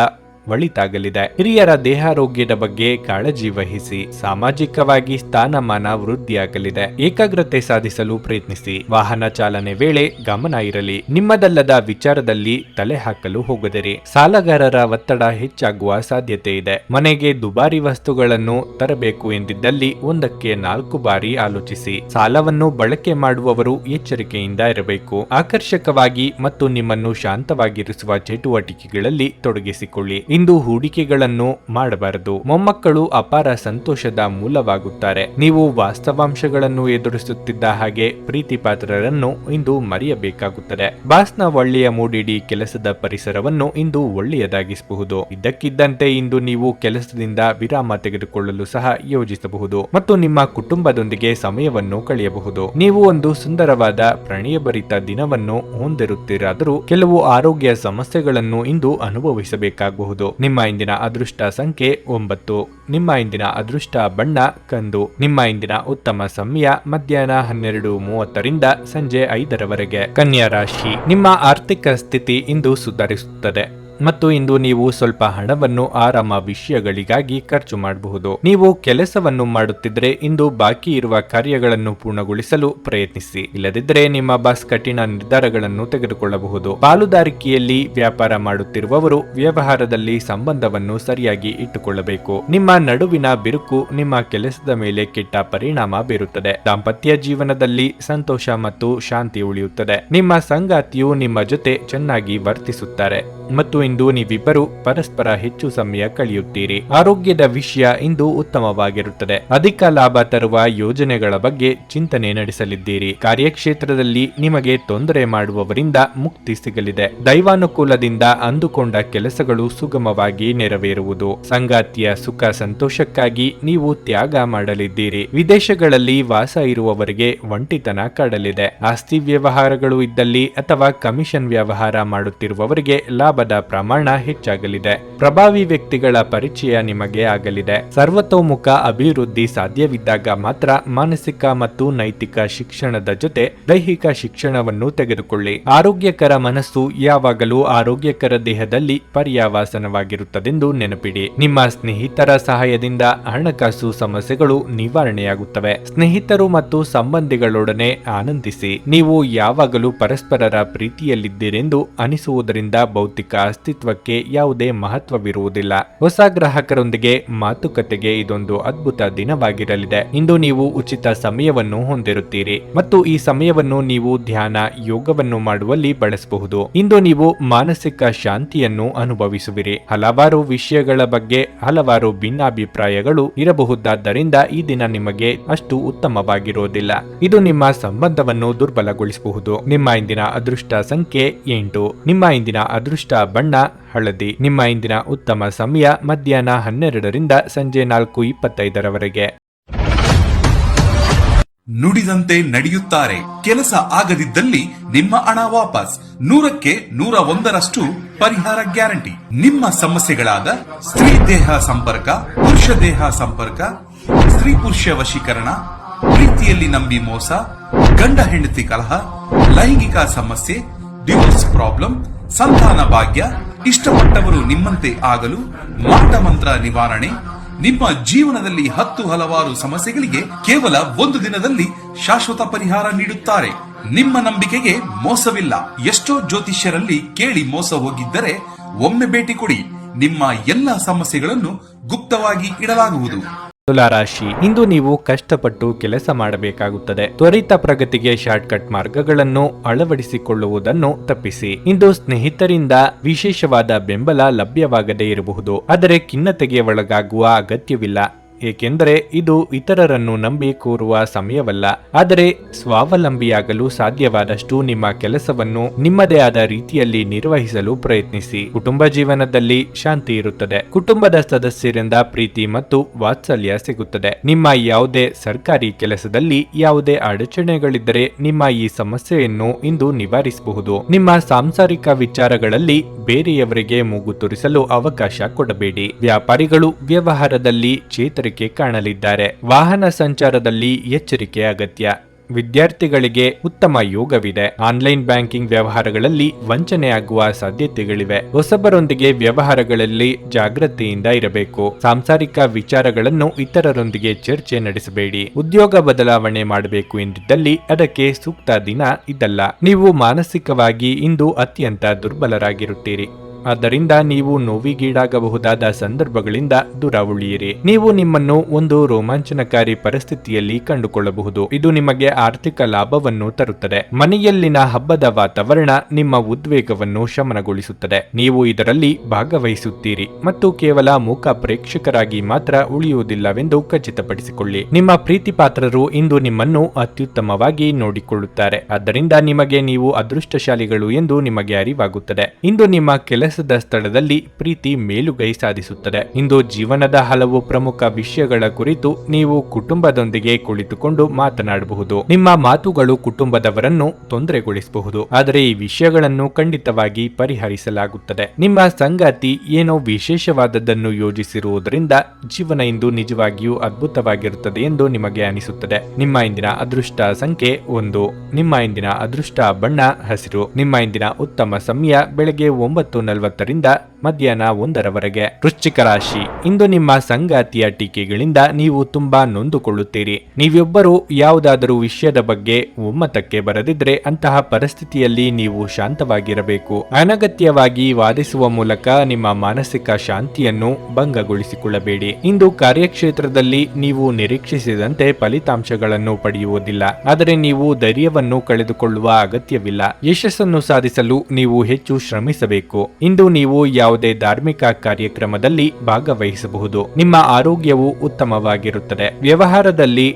ಒಳಿತಾಗಲಿದೆ. ಹಿರಿಯರ ದೇಹಾರೋಗ್ಯದ ಬಗ್ಗೆ ಕಾಳಜಿ ವಹಿಸಿ. ಸಾಮಾಜಿಕವಾಗಿ ಸ್ಥಾನಮಾನ ವೃದ್ಧಿಯಾಗಲಿದೆ. ಏಕಾಗ್ರತೆ ಸಾಧಿಸಲು ಪ್ರಯತ್ನಿಸಿ. ವಾಹನ ಚಾಲನೆ ವೇಳೆ ಗಮನ ಇರಲಿ. ನಿಮ್ಮದಲ್ಲದ ವಿಚಾರದಲ್ಲಿ ತಲೆ ಹಾಕಲು ಹೋಗದಿರಿ. ಸಾಲಗಾರರ ಒತ್ತಡ ಹೆಚ್ಚಾಗುವ ಸಾಧ್ಯತೆ ಇದೆ. ಮನೆಗೆ ದುಬಾರಿ ವಸ್ತುಗಳನ್ನು ತರಬೇಕು ಎಂದಿದ್ದಲ್ಲಿ 1-4 ಬಾರಿ ಆಲೋಚಿಸಿ. ಸಾಲವನ್ನು ಬಳಕೆ ಮಾಡುವವರು ಎಚ್ಚರಿಕೆಯಿಂದ ಇರಬೇಕು. ಆಕರ್ಷಕವಾಗಿ ಮತ್ತು ನಿಮ್ಮನ್ನು ಶಾಂತವಾಗಿರಿಸುವ ಚಟುವಟಿಕೆಗಳಲ್ಲಿ ತೊಡಗಿಸಿಕೊಳ್ಳಿ. ಇಂದು ಹೂಡಿಕೆಗಳನ್ನು ಮಾಡಬಾರದು. ಮೊಮ್ಮಕ್ಕಳು ಅಪಾರ ಸಂತೋಷದ ಮೂಲವಾಗುತ್ತಾರೆ. ನೀವು ವಾಸ್ತವಾಂಶಗಳನ್ನು ಎದುರಿಸುತ್ತಿದ್ದ ಹಾಗೆ ಪ್ರೀತಿ ಪಾತ್ರರನ್ನು ಇಂದು ಮರೆಯಬೇಕಾಗುತ್ತದೆ. ಬಾಸ್ನ ಒಳ್ಳೆಯ ಮೂಡಿಡಿ ಕೆಲಸದ ಪರಿಸರವನ್ನು ಇಂದು ಒಳ್ಳೆಯದಾಗಿಸಬಹುದು. ಇದ್ದಕ್ಕಿದ್ದಂತೆ ಇಂದು ನೀವು ಕೆಲಸದಿಂದ ವಿರಾಮ ತೆಗೆದುಕೊಳ್ಳಲು ಸಹ ಯೋಜಿಸಬಹುದು ಮತ್ತು ನಿಮ್ಮ ಕುಟುಂಬದೊಂದಿಗೆ ಸಮಯವನ್ನು ಕಳೆಯಬಹುದು. ನೀವು ಒಂದು ಸುಂದರವಾದ ಪ್ರಣಯಭರಿತ ದಿನವನ್ನು ಹೊಂದಿರುತ್ತೀರಾದರೂ ಕೆಲವು ಆರೋಗ್ಯ ಸಮಸ್ಯೆಗಳನ್ನು ಇಂದು ಅನುಭವಿಸಬೇಕಾಗಬಹುದು. ನಿಮ್ಮ ಇಂದಿನ ಅದೃಷ್ಟ ಸಂಖ್ಯೆ 9. ನಿಮ್ಮ ಇಂದಿನ ಅದೃಷ್ಟ ಬಣ್ಣ ಕಂದು. ನಿಮ್ಮ ಇಂದಿನ ಉತ್ತಮ ಸಮಯ ಮಧ್ಯಾಹ್ನ 12:30 ರಿಂದ ಸಂಜೆ 5 ಕನ್ಯಾ ರಾಶಿ. ನಿಮ್ಮ ಆರ್ಥಿಕ ಸ್ಥಿತಿ ಇಂದು ಸುಧಾರಿಸುತ್ತದೆ ಮತ್ತು ಇಂದು ನೀವು ಸ್ವಲ್ಪ ಹಣವನ್ನು ಆರಾಮ ವಿಷಯಗಳಿಗಾಗಿ ಖರ್ಚು ಮಾಡಬಹುದು. ನೀವು ಕೆಲಸವನ್ನು ಮಾಡುತ್ತಿದ್ರೆ ಇಂದು ಬಾಕಿ ಇರುವ ಕಾರ್ಯಗಳನ್ನು ಪೂರ್ಣಗೊಳಿಸಲು ಪ್ರಯತ್ನಿಸಿ. ಇಲ್ಲದಿದ್ದರೆ ನಿಮ್ಮ ಬಾಸ್ ಕಠಿಣ ನಿರ್ಧಾರಗಳನ್ನು ತೆಗೆದುಕೊಳ್ಳಬಹುದು. ಪಾಲುದಾರಿಕೆಯಲ್ಲಿ ವ್ಯಾಪಾರ ಮಾಡುತ್ತಿರುವವರು ವ್ಯವಹಾರದಲ್ಲಿ ಸಂಬಂಧವನ್ನು ಸರಿಯಾಗಿ ಇಟ್ಟುಕೊಳ್ಳಬೇಕು. ನಿಮ್ಮ ನಡುವಿನ ಬಿರುಕು ನಿಮ್ಮ ಕೆಲಸದ ಮೇಲೆ ಕೆಟ್ಟ ಪರಿಣಾಮ ಬೀರುತ್ತದೆ. ದಾಂಪತ್ಯ ಜೀವನದಲ್ಲಿ ಸಂತೋಷ ಮತ್ತು ಶಾಂತಿ ಉಳಿಯುತ್ತದೆ. ನಿಮ್ಮ ಸಂಗಾತಿಯು ನಿಮ್ಮ ಜೊತೆ ಚೆನ್ನಾಗಿ ವರ್ತಿಸುತ್ತಾರೆ ಮತ್ತು ಇಂದು ನೀವಿಬ್ಬರು ಪರಸ್ಪರ ಹೆಚ್ಚು ಸಮಯ ಕಳೆಯುತ್ತೀರಿ. ಆರೋಗ್ಯದ ವಿಷಯ ಇಂದು ಉತ್ತಮವಾಗಿರುತ್ತದೆ. ಅಧಿಕ ಲಾಭ ತರುವ ಯೋಜನೆಗಳ ಬಗ್ಗೆ ಚಿಂತನೆ ನಡೆಸಲಿದ್ದೀರಿ. ಕಾರ್ಯಕ್ಷೇತ್ರದಲ್ಲಿ ನಿಮಗೆ ತೊಂದರೆ ಮಾಡುವವರಿಂದ ಮುಕ್ತಿ ಸಿಗಲಿದೆ. ದೈವಾನುಕೂಲದಿಂದ ಅಂದುಕೊಂಡ ಕೆಲಸಗಳು ಸುಗಮವಾಗಿ ನೆರವೇರುವುದು. ಸಂಗಾತಿಯ ಸುಖ ಸಂತೋಷಕ್ಕಾಗಿ ನೀವು ತ್ಯಾಗ ಮಾಡಲಿದ್ದೀರಿ. ವಿದೇಶಗಳಲ್ಲಿ ವಾಸ ಇರುವವರಿಗೆ ಒಂಟಿತನ ಕಾಡಲಿದೆ. ಆಸ್ತಿ ವ್ಯವಹಾರಗಳು ಇದ್ದಲ್ಲಿ ಅಥವಾ ಕಮಿಷನ್ ವ್ಯವಹಾರ ಮಾಡುತ್ತಿರುವವರಿಗೆ ಲಾಭದ ಪ್ರಮಾಣ ಹೆಚ್ಚಾಗಲಿದೆ. ಪ್ರಭಾವಿ ವ್ಯಕ್ತಿಗಳ ಪರಿಚಯ ನಿಮಗೆ ಆಗಲಿದೆ. ಸರ್ವತೋಮುಖ ಅಭಿವೃದ್ಧಿ ಸಾಧ್ಯವಿದ್ದಾಗ ಮಾತ್ರ ಮಾನಸಿಕ ಮತ್ತು ನೈತಿಕ ಶಿಕ್ಷಣದ ಜೊತೆ ದೈಹಿಕ ಶಿಕ್ಷಣವನ್ನು ತೆಗೆದುಕೊಳ್ಳಿ. ಆರೋಗ್ಯಕರ ಮನಸ್ಸು ಯಾವಾಗಲೂ ಆರೋಗ್ಯಕರ ದೇಹದಲ್ಲಿ ಪರ್ಯಾವಾಸನವಾಗಿರುತ್ತದೆಂದು ನೆನಪಿಡಿ. ನಿಮ್ಮ ಸ್ನೇಹಿತರ ಸಹಾಯದಿಂದ ಹಣಕಾಸು ಸಮಸ್ಯೆಗಳು ನಿವಾರಣೆಯಾಗುತ್ತವೆ. ಸ್ನೇಹಿತರು ಮತ್ತು ಸಂಬಂಧಿಗಳೊಡನೆ ಆನಂದಿಸಿ. ನೀವು ಯಾವಾಗಲೂ ಪರಸ್ಪರರ ಪ್ರೀತಿಯಲ್ಲಿದ್ದೀರೆಂದು ಅನಿಸುವುದರಿಂದ ಭೌತಿಕ ಅಸ್ತಿತ್ವಕ್ಕೆ ಯಾವುದೇ ಮಹತ್ವವಿರುವುದಿಲ್ಲ. ಹೊಸ ಗ್ರಾಹಕರೊಂದಿಗೆ ಮಾತುಕತೆಗೆ ಇದೊಂದು ಅದ್ಭುತ ದಿನವಾಗಿರಲಿದೆ. ಇಂದು ನೀವು ಉಚಿತ ಸಮಯವನ್ನು ಹೊಂದಿರುತ್ತೀರಿ ಮತ್ತು ಈ ಸಮಯವನ್ನು ನೀವು ಧ್ಯಾನ ಯೋಗವನ್ನು ಮಾಡುವಲ್ಲಿ ಬಳಸಬಹುದು. ಇಂದು ನೀವು ಮಾನಸಿಕ ಶಾಂತಿಯನ್ನು ಅನುಭವಿಸುವಿರಿ. ಹಲವಾರು ವಿಷಯಗಳ ಬಗ್ಗೆ ಹಲವಾರು ಭಿನ್ನಾಭಿಪ್ರಾಯಗಳು ಇರಬಹುದಾದ್ದರಿಂದ ಈ ದಿನ ನಿಮಗೆ ಅಷ್ಟು ಉತ್ತಮವಾಗಿರುವುದಿಲ್ಲ. ಇದು ನಿಮ್ಮ ಸಂಬಂಧವನ್ನು ದುರ್ಬಲಗೊಳಿಸಬಹುದು. ನಿಮ್ಮ ಇಂದಿನ ಅದೃಷ್ಟ ಸಂಖ್ಯೆ 8. ನಿಮ್ಮ ಇಂದಿನ ಅದೃಷ್ಟ ಬಣ್ಣ ಹಳದಿ. ನಿಮ್ಮ ಇಂದಿನ ಉತ್ತಮ ಸಮಯ ಮಧ್ಯಾಹ್ನ 12 ರಿಂದ ಸಂಜೆ 4:25 ನುಡಿದಂತೆ ನಡೆಯುತ್ತಾರೆ. ಕೆಲಸ ಆಗದಿದ್ದಲ್ಲಿ ನಿಮ್ಮ ಹಣ ವಾಪಸ್. 100ಕ್ಕೆ 101ರಷ್ಟು ಪರಿಹಾರ ಗ್ಯಾರಂಟಿ. ನಿಮ್ಮ ಸಮಸ್ಯೆಗಳಾದ ಸ್ತ್ರೀ ದೇಹ ಸಂಪರ್ಕ, ಪುರುಷ ದೇಹ ಸಂಪರ್ಕ, ಸ್ತ್ರೀ ಪುರುಷ ವಶೀಕರಣ, ಪ್ರೀತಿಯಲ್ಲಿ ನಂಬಿ ಮೋಸ, ಗಂಡ ಹೆಂಡತಿ ಕಲಹ, ಲೈಂಗಿಕ ಸಮಸ್ಯೆ, ಡಿವೋರ್ಸ್ ಪ್ರಾಬ್ಲಮ್, ಸಂತಾನ ಭಾಗ್ಯ, ಇಷ್ಟಪಟ್ಟವರು ನಿಮ್ಮಂತೆ ಆಗಲು ಮಾಟ ಮಂತ್ರ ನಿವಾರಣೆ, ನಿಮ್ಮ ಜೀವನದಲ್ಲಿ 10 ಹಲವಾರು ಸಮಸ್ಯೆಗಳಿಗೆ ಕೇವಲ 1 ದಿನದಲ್ಲಿ ಶಾಶ್ವತ ಪರಿಹಾರ ನೀಡುತ್ತಾರೆ. ನಿಮ್ಮ ನಂಬಿಕೆಗೆ ಮೋಸವಿಲ್ಲ. ಎಷ್ಟೋ ಜ್ಯೋತಿಷ್ಯರಲ್ಲಿ ಕೇಳಿ ಮೋಸ ಹೋಗಿದ್ದರೆ ಒಮ್ಮೆ ಭೇಟಿ ಕೊಡಿ. ನಿಮ್ಮ ಎಲ್ಲ ಸಮಸ್ಯೆಗಳನ್ನು ಗುಪ್ತವಾಗಿ ಇಡಲಾಗುವುದು. ತುಲಾರಾಶಿ, ಇಂದು ನೀವು ಕಷ್ಟಪಟ್ಟು ಕೆಲಸ ಮಾಡಬೇಕಾಗುತ್ತದೆ. ತ್ವರಿತ ಪ್ರಗತಿಗೆ ಶಾರ್ಟ್ಕಟ್ ಮಾರ್ಗಗಳನ್ನು ಅಳವಡಿಸಿಕೊಳ್ಳುವುದನ್ನು ತಪ್ಪಿಸಿ. ಇಂದು ಸ್ನೇಹಿತರಿಂದ ವಿಶೇಷವಾದ ಬೆಂಬಲ ಲಭ್ಯವಾಗದೇ ಇರಬಹುದು, ಆದರೆ ಖಿನ್ನತೆಗೆ ಒಳಗಾಗುವ ಅಗತ್ಯವಿಲ್ಲ. ಏಕೆಂದರೆ ಇದು ಇತರರನ್ನು ನಂಬಿ ಕೂರುವ ಸಮಯವಲ್ಲ, ಆದರೆ ಸ್ವಾವಲಂಬಿಯಾಗಲು ಸಾಧ್ಯವಾದಷ್ಟು ನಿಮ್ಮ ಕೆಲಸವನ್ನು ನಿಮ್ಮದೇ ಆದ ರೀತಿಯಲ್ಲಿ ನಿರ್ವಹಿಸಲು ಪ್ರಯತ್ನಿಸಿ. ಕುಟುಂಬ ಜೀವನದಲ್ಲಿ ಶಾಂತಿ ಇರುತ್ತದೆ. ಕುಟುಂಬದ ಸದಸ್ಯರಿಂದ ಪ್ರೀತಿ ಮತ್ತು ವಾತ್ಸಲ್ಯ ಸಿಗುತ್ತದೆ. ನಿಮ್ಮ ಯಾವುದೇ ಸರ್ಕಾರಿ ಕೆಲಸದಲ್ಲಿ ಯಾವುದೇ ಅಡಚಣೆಗಳಿದ್ದರೆ ನಿಮ್ಮ ಈ ಸಮಸ್ಯೆಯನ್ನು ಇಂದು ನಿವಾರಿಸಬಹುದು. ನಿಮ್ಮ ಸಾಂಸಾರಿಕ ವಿಚಾರಗಳಲ್ಲಿ ಬೇರೆಯವರಿಗೆ ಮೂಗು ತುರಿಸಲು ಅವಕಾಶ ಕೊಡಬೇಡಿ. ವ್ಯಾಪಾರಿಗಳು ವ್ಯವಹಾರದಲ್ಲಿ ಚೇತರಿಕೆ ಕಾಣಲಿದ್ದಾರೆ. ವಾಹನ ಸಂಚಾರದಲ್ಲಿ ಎಚ್ಚರಿಕೆ ಅಗತ್ಯ. ವಿದ್ಯಾರ್ಥಿಗಳಿಗೆ ಉತ್ತಮ ಯೋಗವಿದೆ. ಆನ್ಲೈನ್ ಬ್ಯಾಂಕಿಂಗ್ ವ್ಯವಹಾರಗಳಲ್ಲಿ ವಂಚನೆಯಾಗುವ ಸಾಧ್ಯತೆಗಳಿವೆ. ಹೊಸಬರೊಂದಿಗೆ ವ್ಯವಹಾರಗಳಲ್ಲಿ ಜಾಗೃತಿಯಿಂದ ಇರಬೇಕು. ಸಾಂಸಾರಿಕ ವಿಚಾರಗಳನ್ನು ಇತರರೊಂದಿಗೆ ಚರ್ಚೆ ನಡೆಸಬೇಡಿ. ಉದ್ಯೋಗ ಬದಲಾವಣೆ ಮಾಡಬೇಕು ಎಂದಿದ್ದಲ್ಲಿ ಅದಕ್ಕೆ ಸೂಕ್ತ ದಿನ ಇದಲ್ಲ. ನೀವು ಮಾನಸಿಕವಾಗಿ ಇಂದು ಅತ್ಯಂತ ದುರ್ಬಲರಾಗಿರುತ್ತೀರಿ. ಆದ್ದರಿಂದ ನೀವು ನೋವಿಗೀಡಾಗಬಹುದಾದ ಸಂದರ್ಭಗಳಿಂದ ದೂರ ಉಳಿಯಿರಿ. ನೀವು ನಿಮ್ಮನ್ನು ಒಂದು ರೋಮಾಂಚನಕಾರಿ ಪರಿಸ್ಥಿತಿಯಲ್ಲಿ ಕಂಡುಕೊಳ್ಳಬಹುದು. ಇದು ನಿಮಗೆ ಆರ್ಥಿಕ ಲಾಭವನ್ನು ತರುತ್ತದೆ. ಮನೆಯಲ್ಲಿನ ಹಬ್ಬದ ವಾತಾವರಣ ನಿಮ್ಮ ಉದ್ವೇಗವನ್ನು ಶಮನಗೊಳಿಸುತ್ತದೆ. ನೀವು ಇದರಲ್ಲಿ ಭಾಗವಹಿಸುತ್ತೀರಿ ಮತ್ತು ಕೇವಲ ಮೂಕ ಪ್ರೇಕ್ಷಕರಾಗಿ ಮಾತ್ರ ಉಳಿಯುವುದಿಲ್ಲವೆಂದು ಖಚಿತಪಡಿಸಿಕೊಳ್ಳಿ. ನಿಮ್ಮ ಪ್ರೀತಿ ಪಾತ್ರರು ಇಂದು ನಿಮ್ಮನ್ನು ಅತ್ಯುತ್ತಮವಾಗಿ ನೋಡಿಕೊಳ್ಳುತ್ತಾರೆ. ಆದ್ದರಿಂದ ನಿಮಗೆ ನೀವು ಅದೃಷ್ಟಶಾಲಿಗಳು ಎಂದು ನಿಮಗೆ ಅರಿವಾಗುತ್ತದೆ. ಇಂದು ನಿಮ್ಮ ಕೆಲಸದ ಸ್ಥಳದಲ್ಲಿ ಪ್ರೀತಿ ಮೇಲುಗೈ ಸಾಧಿಸುತ್ತದೆ. ಇಂದು ಜೀವನದ ಹಲವು ಪ್ರಮುಖ ವಿಷಯಗಳ ಕುರಿತು ನೀವು ಕುಟುಂಬದೊಂದಿಗೆ ಕುಳಿತುಕೊಂಡು ಮಾತನಾಡಬಹುದು. ನಿಮ್ಮ ಮಾತುಗಳು ಕುಟುಂಬದವರನ್ನು ತೊಂದರೆಗೊಳಿಸಬಹುದು, ಆದರೆ ಈ ವಿಷಯಗಳನ್ನು ಖಂಡಿತವಾಗಿ ಪರಿಹರಿಸಲಾಗುತ್ತದೆ. ನಿಮ್ಮ ಸಂಗಾತಿ ಏನೋ ವಿಶೇಷವಾದದ್ದನ್ನು ಯೋಜಿಸಿರುವುದರಿಂದ ಜೀವನ ಇಂದು ನಿಜವಾಗಿಯೂ ಅದ್ಭುತವಾಗಿರುತ್ತದೆ ಎಂದು ನಿಮಗೆ ಅನಿಸುತ್ತದೆ. ನಿಮ್ಮ ಇಂದಿನ ಅದೃಷ್ಟ ಸಂಖ್ಯೆ 1. ನಿಮ್ಮ ಇಂದಿನ ಅದೃಷ್ಟ ಬಣ್ಣ ಹಸಿರು. ನಿಮ್ಮ ಇಂದಿನ ಉತ್ತಮ ಸಮಯ ಬೆಳಗ್ಗೆ 9:40ರಿಂದ ಮಧ್ಯಾಹ್ನ 1ರವರೆಗೆ. ವೃಶ್ಚಿಕ ರಾಶಿ, ಇಂದು ನಿಮ್ಮ ಸಂಗಾತಿಯ ಟೀಕೆಗಳಿಂದ ನೀವು ತುಂಬಾ ನೊಂದುಕೊಳ್ಳುತ್ತೀರಿ. ನೀವೊಬ್ಬರು ಯಾವುದಾದರೂ ವಿಷಯದ ಬಗ್ಗೆ ಒಮ್ಮತಕ್ಕೆ ಬರದಿದ್ರೆ ಅಂತಹ ಪರಿಸ್ಥಿತಿಯಲ್ಲಿ ನೀವು ಶಾಂತವಾಗಿರಬೇಕು. ಅನಗತ್ಯವಾಗಿ ವಾದಿಸುವ ಮೂಲಕ ನಿಮ್ಮ ಮಾನಸಿಕ ಶಾಂತಿಯನ್ನು ಭಂಗಗೊಳಿಸಿಕೊಳ್ಳಬೇಡಿ. ಇಂದು ಕಾರ್ಯಕ್ಷೇತ್ರದಲ್ಲಿ ನೀವು ನಿರೀಕ್ಷಿಸಿದಂತೆ ಫಲಿತಾಂಶಗಳನ್ನು ಪಡೆಯುವುದಿಲ್ಲ, ಆದರೆ ನೀವು ಧೈರ್ಯವನ್ನು ಕಳೆದುಕೊಳ್ಳುವ ಅಗತ್ಯವಿಲ್ಲ. ಯಶಸ್ಸನ್ನು ಸಾಧಿಸಲು ನೀವು ಹೆಚ್ಚು ಶ್ರಮಿಸಬೇಕು. ಇಂದು ನೀವು ಯಾವುದೇ ಧಾರ್ಮಿಕ ಕಾರ್ಯಕ್ರಮದಲ್ಲಿ ಭಾಗವಹಿಸಬಹುದು. ನಿಮ್ಮ ಆರೋಗ್ಯವು ಉತ್ತಮವಾಗಿರುತ್ತದೆ. ವ್ಯವಹಾರದಲ್ಲಿ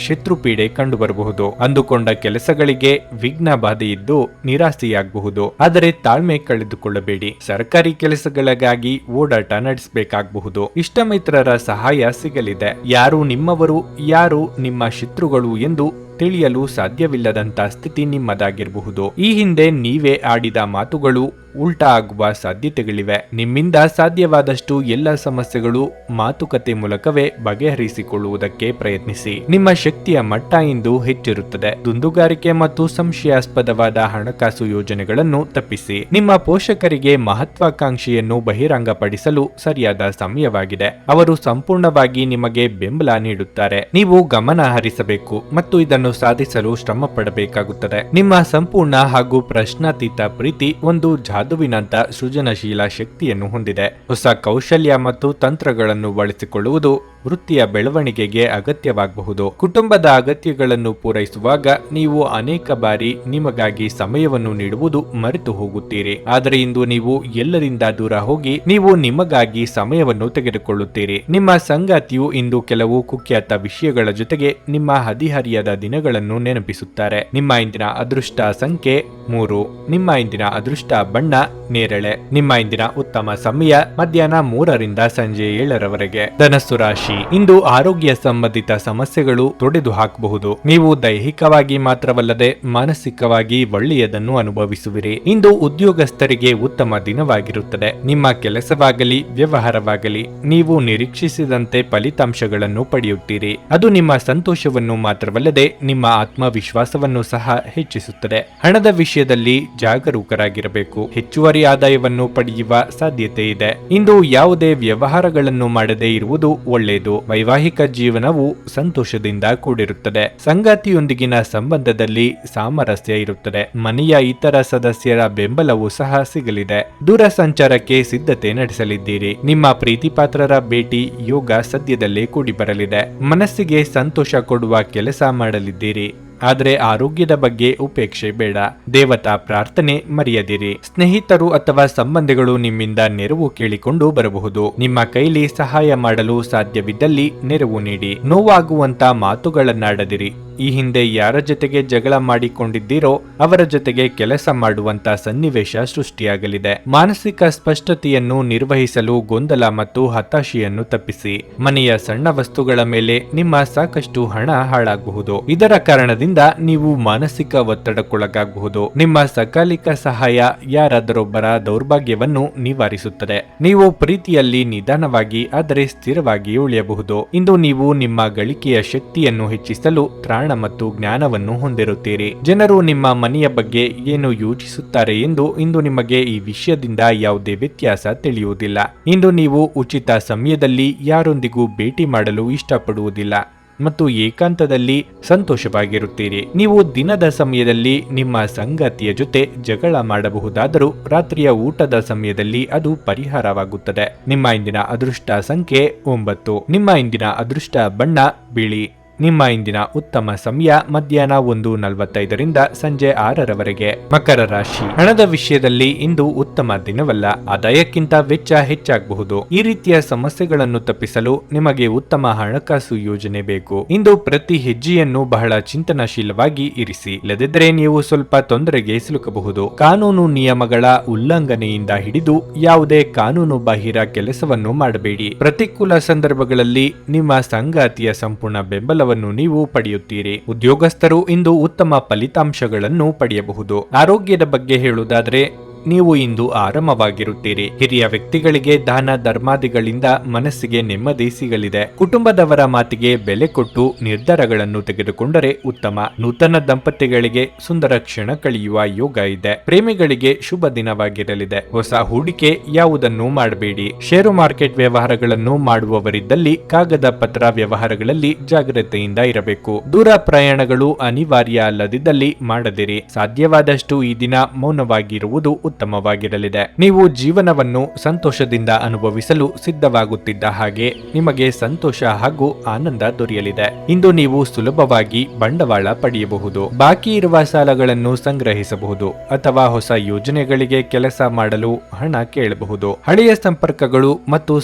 ಶತ್ರುಪೀಡೆ ಕಂಡುಬರಬಹುದು. ಅಂದುಕೊಂಡ ಕೆಲಸಗಳಿಗೆ ವಿಘ್ನ ಬಾಧೆಯಿದ್ದು ನಿರಾಸೆಯಾಗಬಹುದು, ಆದರೆ ತಾಳ್ಮೆ ಕಳೆದುಕೊಳ್ಳಬೇಡಿ. ಸರ್ಕಾರಿ ಕೆಲಸಗಳಿಗಾಗಿ ಓಡಾಟ ನಡೆಸಬೇಕಾಗಬಹುದು. ಇಷ್ಟ ಮಿತ್ರರ ಸಹಾಯ ಸಿಗಲಿದೆ. ಯಾರು ನಿಮ್ಮವರು, ಯಾರು ನಿಮ್ಮ ಶತ್ರುಗಳು ಎಂದು ತಿಳಿಯಲು ಸಾಧ್ಯವಿಲ್ಲದಂತ ಸ್ಥಿತಿ ನಿಮ್ಮದಾಗಿರಬಹುದು. ಈ ಹಿಂದೆ ನೀವೇ ಆಡಿದ ಮಾತುಗಳು ಉಲ್ಟಾ ಆಗುವ ಸಾಧ್ಯತೆಗಳಿವೆ. ನಿಮ್ಮಿಂದ ಸಾಧ್ಯವಾದಷ್ಟು ಎಲ್ಲ ಸಮಸ್ಯೆಗಳು ಮಾತುಕತೆ ಮೂಲಕವೇ ಬಗೆಹರಿಸಿಕೊಳ್ಳುವುದಕ್ಕೆ ಪ್ರಯತ್ನಿಸಿ. ನಿಮ್ಮ ಶಕ್ತಿಯ ಮಟ್ಟ ಇಂದು ಹೆಚ್ಚಿರುತ್ತದೆ. ದುಂದುಗಾರಿಕೆ ಮತ್ತು ಸಂಶಯಾಸ್ಪದವಾದ ಹಣಕಾಸು ಯೋಜನೆಗಳನ್ನು ತಪ್ಪಿಸಿ. ನಿಮ್ಮ ಪೋಷಕರಿಗೆ ಮಹತ್ವಾಕಾಂಕ್ಷೆಯನ್ನು ಬಹಿರಂಗಪಡಿಸಲು ಸರಿಯಾದ ಸಮಯವಾಗಿದೆ. ಅವರು ಸಂಪೂರ್ಣವಾಗಿ ನಿಮಗೆ ಬೆಂಬಲ ನೀಡುತ್ತಾರೆ. ನೀವು ಗಮನ ಹರಿಸಬೇಕು ಮತ್ತು ಇದನ್ನು ಸಾಧಿಸಲು ಶ್ರಮ ಪಡಬೇಕಾಗುತ್ತದೆ. ನಿಮ್ಮ ಸಂಪೂರ್ಣ ಹಾಗೂ ಪ್ರಶ್ನಾತೀತ ಪ್ರೀತಿ ಒಂದು ಜಾದುವಿನಂತ ಸೃಜನಶೀಲ ಶಕ್ತಿಯನ್ನು ಹೊಂದಿದೆ. ಹೊಸ ಕೌಶಲ್ಯ ಮತ್ತು ತಂತ್ರಗಳನ್ನು ಬಳಸಿಕೊಳ್ಳುವುದು ವೃತ್ತಿಯ ಬೆಳವಣಿಗೆಗೆ ಅಗತ್ಯವಾಗಬಹುದು. ಕುಟುಂಬದ ಅಗತ್ಯಗಳನ್ನು ಪೂರೈಸುವಾಗ ನೀವು ಅನೇಕ ಬಾರಿ ನಿಮಗಾಗಿ ಸಮಯವನ್ನು ನೀಡುವುದು ಮರೆತು ಹೋಗುತ್ತೀರಿ. ಆದರೆ ಇಂದು ನೀವು ಎಲ್ಲರಿಂದ ದೂರ ಹೋಗಿ ನೀವು ನಿಮಗಾಗಿ ಸಮಯವನ್ನು ತೆಗೆದುಕೊಳ್ಳುತ್ತೀರಿ. ನಿಮ್ಮ ಸಂಗಾತಿಯು ಇಂದು ಕೆಲವು ಕುಖ್ಯಾತ ವಿಷಯಗಳ ಜೊತೆಗೆ ನಿಮ್ಮ ಹದಿಹರಿಯದ ದಿನ ದಿನಗಳನ್ನು ನೆನಪಿಸುತ್ತಾರೆ. ನಿಮ್ಮ ಇಂದಿನ ಅದೃಷ್ಟ ಸಂಖ್ಯೆ 3. ನಿಮ್ಮ ಇಂದಿನ ಅದೃಷ್ಟ ಬಣ್ಣ ನೇರಳೆ. ನಿಮ್ಮ ಇಂದಿನ ಉತ್ತಮ ಸಮಯ ಮಧ್ಯಾಹ್ನ 3ರಿಂದ ಸಂಜೆ 7ರವರೆಗೆ. ಧನಸ್ಸು ರಾಶಿ. ಇಂದು ಆರೋಗ್ಯ ಸಂಬಂಧಿತ ಸಮಸ್ಯೆಗಳು ತೊಡೆದು ಹಾಕಬಹುದು. ನೀವು ದೈಹಿಕವಾಗಿ ಮಾತ್ರವಲ್ಲದೆ ಮಾನಸಿಕವಾಗಿ ಒಳ್ಳೆಯದನ್ನು ಅನುಭವಿಸುವಿರಿ. ಇಂದು ಉದ್ಯೋಗಸ್ಥರಿಗೆ ಉತ್ತಮ ದಿನವಾಗಿರುತ್ತದೆ. ನಿಮ್ಮ ಕೆಲಸವಾಗಲಿ ವ್ಯವಹಾರವಾಗಲಿ ನೀವು ನಿರೀಕ್ಷಿಸಿದಂತೆ ಫಲಿತಾಂಶಗಳನ್ನು ಪಡೆಯುತ್ತೀರಿ. ಅದು ನಿಮ್ಮ ಸಂತೋಷವನ್ನು ಮಾತ್ರವಲ್ಲದೆ ನಿಮ್ಮ ಆತ್ಮವಿಶ್ವಾಸವನ್ನು ಸಹ ಹೆಚ್ಚಿಸುತ್ತದೆ. ಹಣದ ವಿಷಯದಲ್ಲಿ ಜಾಗರೂಕರಾಗಿರಬೇಕು. ಹೆಚ್ಚುವರಿ ಆದಾಯವನ್ನು ಪಡೆಯುವ ಸಾಧ್ಯತೆ ಇದೆ. ಇಂದು ಯಾವುದೇ ವ್ಯವಹಾರಗಳನ್ನು ಮಾಡದೇ ಇರುವುದು ಒಳ್ಳೆಯದು. ವೈವಾಹಿಕ ಜೀವನವು ಸಂತೋಷದಿಂದ ಕೂಡಿರುತ್ತದೆ. ಸಂಗಾತಿಯೊಂದಿಗಿನ ಸಂಬಂಧದಲ್ಲಿ ಸಾಮರಸ್ಯ ಇರುತ್ತದೆ. ಮನೆಯ ಇತರ ಸದಸ್ಯರ ಬೆಂಬಲವೂ ಸಹ ಸಿಗಲಿದೆ. ದೂರ ಸಂಚಾರಕ್ಕೆ ಸಿದ್ಧತೆ ನಡೆಸಲಿದ್ದೀರಿ. ನಿಮ್ಮ ಪ್ರೀತಿಪಾತ್ರರ ಭೇಟಿ ಯೋಗ ಸದ್ಯದಲ್ಲೇ ಕೂಡಿ ಬರಲಿದೆ. ಮನಸ್ಸಿಗೆ ಸಂತೋಷ ಕೊಡುವ ಕೆಲಸ ಮಾಡಲಿದ್ದೀರಿ. ಆದರೆ ಆರೋಗ್ಯದ ಬಗ್ಗೆ ಉಪೇಕ್ಷೆ ಬೇಡ. ದೇವತಾ ಪ್ರಾರ್ಥನೆ ಮರೆಯದಿರಿ. ಸ್ನೇಹಿತರು ಅಥವಾ ಸಂಬಂಧಿಗಳು ನಿಮ್ಮಿಂದ ನೆರವು ಕೇಳಿಕೊಂಡು ಬರಬಹುದು. ನಿಮ್ಮ ಕೈಲಿ ಸಹಾಯ ಮಾಡಲು ಸಾಧ್ಯವಿದ್ದಲ್ಲಿ ನೆರವು ನೀಡಿ. ನೋವಾಗುವಂತ ಮಾತುಗಳನ್ನಾಡದಿರಿ. ಈ ಹಿಂದೆ ಯಾರ ಜೊತೆಗೆ ಜಗಳ ಮಾಡಿಕೊಂಡಿದ್ದೀರೋ ಅವರ ಜೊತೆಗೆ ಕೆಲಸ ಮಾಡುವಂತ ಸನ್ನಿವೇಶ ಸೃಷ್ಟಿಯಾಗಲಿದೆ. ಮಾನಸಿಕ ಸ್ಪಷ್ಟತೆಯನ್ನು ನಿರ್ವಹಿಸಲು ಗೊಂದಲ ಮತ್ತು ಹತಾಶೆಯನ್ನು ತಪ್ಪಿಸಿ. ಮನೆಯ ಸಣ್ಣ ವಸ್ತುಗಳ ಮೇಲೆ ನಿಮ್ಮ ಸಾಕಷ್ಟು ಹಣ ಹಾಳಾಗಬಹುದು. ಇದರ ಕಾರಣದಿಂದ ನೀವು ಮಾನಸಿಕ ಒತ್ತಡಕ್ಕೊಳಗಾಗಬಹುದು. ನಿಮ್ಮ ಸಕಾಲಿಕ ಸಹಾಯ ಯಾರಾದರೊಬ್ಬರ ದೌರ್ಭಾಗ್ಯವನ್ನು ನಿವಾರಿಸುತ್ತದೆ. ನೀವು ಪ್ರೀತಿಯಲ್ಲಿ ನಿಧಾನವಾಗಿ ಆದರೆ ಸ್ಥಿರವಾಗಿ ಉಳಿಯಬಹುದು. ಇಂದು ನೀವು ನಿಮ್ಮ ಗಳಿಕೆಯ ಶಕ್ತಿಯನ್ನು ಹೆಚ್ಚಿಸಲು ತ್ರಾಣ ಮತ್ತು ಜ್ಞಾನವನ್ನು ಹೊಂದಿರುತ್ತೀರಿ. ಜನರು ನಿಮ್ಮ ಮನೆಯ ಬಗ್ಗೆ ಏನು ಯೋಚಿಸುತ್ತಾರೆ ಎಂದು ಇಂದು ನಿಮಗೆ ಈ ವಿಷಯದಿಂದ ಯಾವುದೇ ವ್ಯತ್ಯಾಸ ತಿಳಿಯುವುದಿಲ್ಲ. ಇಂದು ನೀವು ಉಚಿತ ಸಮಯದಲ್ಲಿ ಯಾರೊಂದಿಗೂ ಭೇಟಿ ಮಾಡಲು ಇಷ್ಟಪಡುವುದಿಲ್ಲ ಮತ್ತು ಏಕಾಂತದಲ್ಲಿ ಸಂತೋಷವಾಗಿರುತ್ತೀರಿ. ನೀವು ದಿನದ ಸಮಯದಲ್ಲಿ ನಿಮ್ಮ ಸಂಗಾತಿಯ ಜೊತೆ ಜಗಳ ಮಾಡಬಹುದಾದರೂ ರಾತ್ರಿಯ ಊಟದ ಸಮಯದಲ್ಲಿ ಅದು ಪರಿಹಾರವಾಗುತ್ತದೆ. ನಿಮ್ಮ ಇಂದಿನ ಅದೃಷ್ಟ ಸಂಖ್ಯೆ 9. ನಿಮ್ಮ ಇಂದಿನ ಅದೃಷ್ಟ ಬಣ್ಣ ಬಿಳಿ. ನಿಮ್ಮ ಇಂದಿನ ಉತ್ತಮ ಸಮಯ ಮಧ್ಯಾಹ್ನ 1:45ರಿಂದ ಸಂಜೆ 6ರವರೆಗೆ. ಮಕರ ರಾಶಿ. ಹಣದ ವಿಷಯದಲ್ಲಿ ಇಂದು ಉತ್ತಮ ದಿನವಲ್ಲ. ಆದಾಯಕ್ಕಿಂತ ವೆಚ್ಚ ಹೆಚ್ಚಾಗಬಹುದು. ಈ ರೀತಿಯ ಸಮಸ್ಯೆಗಳನ್ನು ತಪ್ಪಿಸಲು ನಿಮಗೆ ಉತ್ತಮ ಹಣಕಾಸು ಯೋಜನೆ ಬೇಕು. ಇಂದು ಪ್ರತಿ ಹೆಜ್ಜೆಯನ್ನು ಬಹಳ ಚಿಂತನಶೀಲವಾಗಿ ಇರಿಸಿ. ಇಲ್ಲದಿದ್ದರೆ ನೀವು ಸ್ವಲ್ಪ ತೊಂದರೆಗೆ ಸಿಲುಕಬಹುದು. ಕಾನೂನು ನಿಯಮಗಳ ಉಲ್ಲಂಘನೆಯಿಂದ ಹಿಡಿದು ಯಾವುದೇ ಕಾನೂನು ಬಾಹಿರ ಕೆಲಸವನ್ನು ಮಾಡಬೇಡಿ. ಪ್ರತಿಕೂಲ ಸಂದರ್ಭಗಳಲ್ಲಿ ನಿಮ್ಮ ಸಂಗಾತಿಯ ಸಂಪೂರ್ಣ ಬೆಂಬಲ ನೀವು ಪಡೆಯುತ್ತೀರಿ. ಉದ್ಯೋಗಸ್ಥರು ಇಂದು ಉತ್ತಮ ಫಲಿತಾಂಶಗಳನ್ನು ಪಡೆಯಬಹುದು. ಆರೋಗ್ಯದ ಬಗ್ಗೆ ಹೇಳುವುದಾದರೆ ನೀವು ಇಂದು ಆರಾಮವಾಗಿರುತ್ತೀರಿ. ಹಿರಿಯ ವ್ಯಕ್ತಿಗಳಿಗೆ ದಾನ ಧರ್ಮಾದಿಗಳಿಂದ ಮನಸ್ಸಿಗೆ ನೆಮ್ಮದಿ ಸಿಗಲಿದೆ. ಕುಟುಂಬದವರ ಮಾತಿಗೆ ಬೆಲೆ ಕೊಟ್ಟು ನಿರ್ಧಾರಗಳನ್ನು ತೆಗೆದುಕೊಂಡರೆ ಉತ್ತಮ. ನೂತನ ದಂಪತಿಗಳಿಗೆ ಸುಂದರ ಕ್ಷಣ ಕಳೆಯುವ ಯೋಗ ಇದೆ. ಪ್ರೇಮಿಗಳಿಗೆ ಶುಭ ದಿನವಾಗಿರಲಿದೆ. ಹೊಸ ಹೂಡಿಕೆ ಯಾವುದನ್ನು ಮಾಡಬೇಡಿ. ಷೇರು ಮಾರ್ಕೆಟ್ ವ್ಯವಹಾರಗಳನ್ನು ಮಾಡುವವರಿದ್ದಲ್ಲಿ ಕಾಗದ ಪತ್ರ ವ್ಯವಹಾರಗಳಲ್ಲಿ ಜಾಗ್ರತೆಯಿಂದ ಇರಬೇಕು. ದೂರ ಪ್ರಯಾಣಗಳು ಅನಿವಾರ್ಯ ಅಲ್ಲದಿದ್ದಲ್ಲಿ ಮಾಡದಿರಿ. ಸಾಧ್ಯವಾದಷ್ಟು ಈ ದಿನ ಮೌನವಾಗಿರುವುದು ಉತ್ತಮವಾಗಿರಲಿದೆ. ನೀವು ಜೀವನವನ್ನು ಸಂತೋಷದಿಂದ ಅನುಭವಿಸಲು ಸಿದ್ಧವಾಗುತ್ತಿದ್ದ ಹಾಗೆ ನಿಮಗೆ ಸಂತೋಷ ಹಾಗೂ ಆನಂದ ದೊರೆಯಲಿದೆ. ಇಂದು ನೀವು ಸುಲಭವಾಗಿ ಬಂಡವಾಳ ಪಡೆಯಬಹುದು. ಬಾಕಿ ಇರುವ ಸಾಲಗಳನ್ನು ಸಂಗ್ರಹಿಸಬಹುದು ಅಥವಾ ಹೊಸ ಯೋಜನೆಗಳಿಗೆ ಕೆಲಸ ಮಾಡಲು ಹಣ ಕೇಳಬಹುದು. ಹಳೆಯ ಸಂಪರ್ಕಗಳು ಮತ್ತು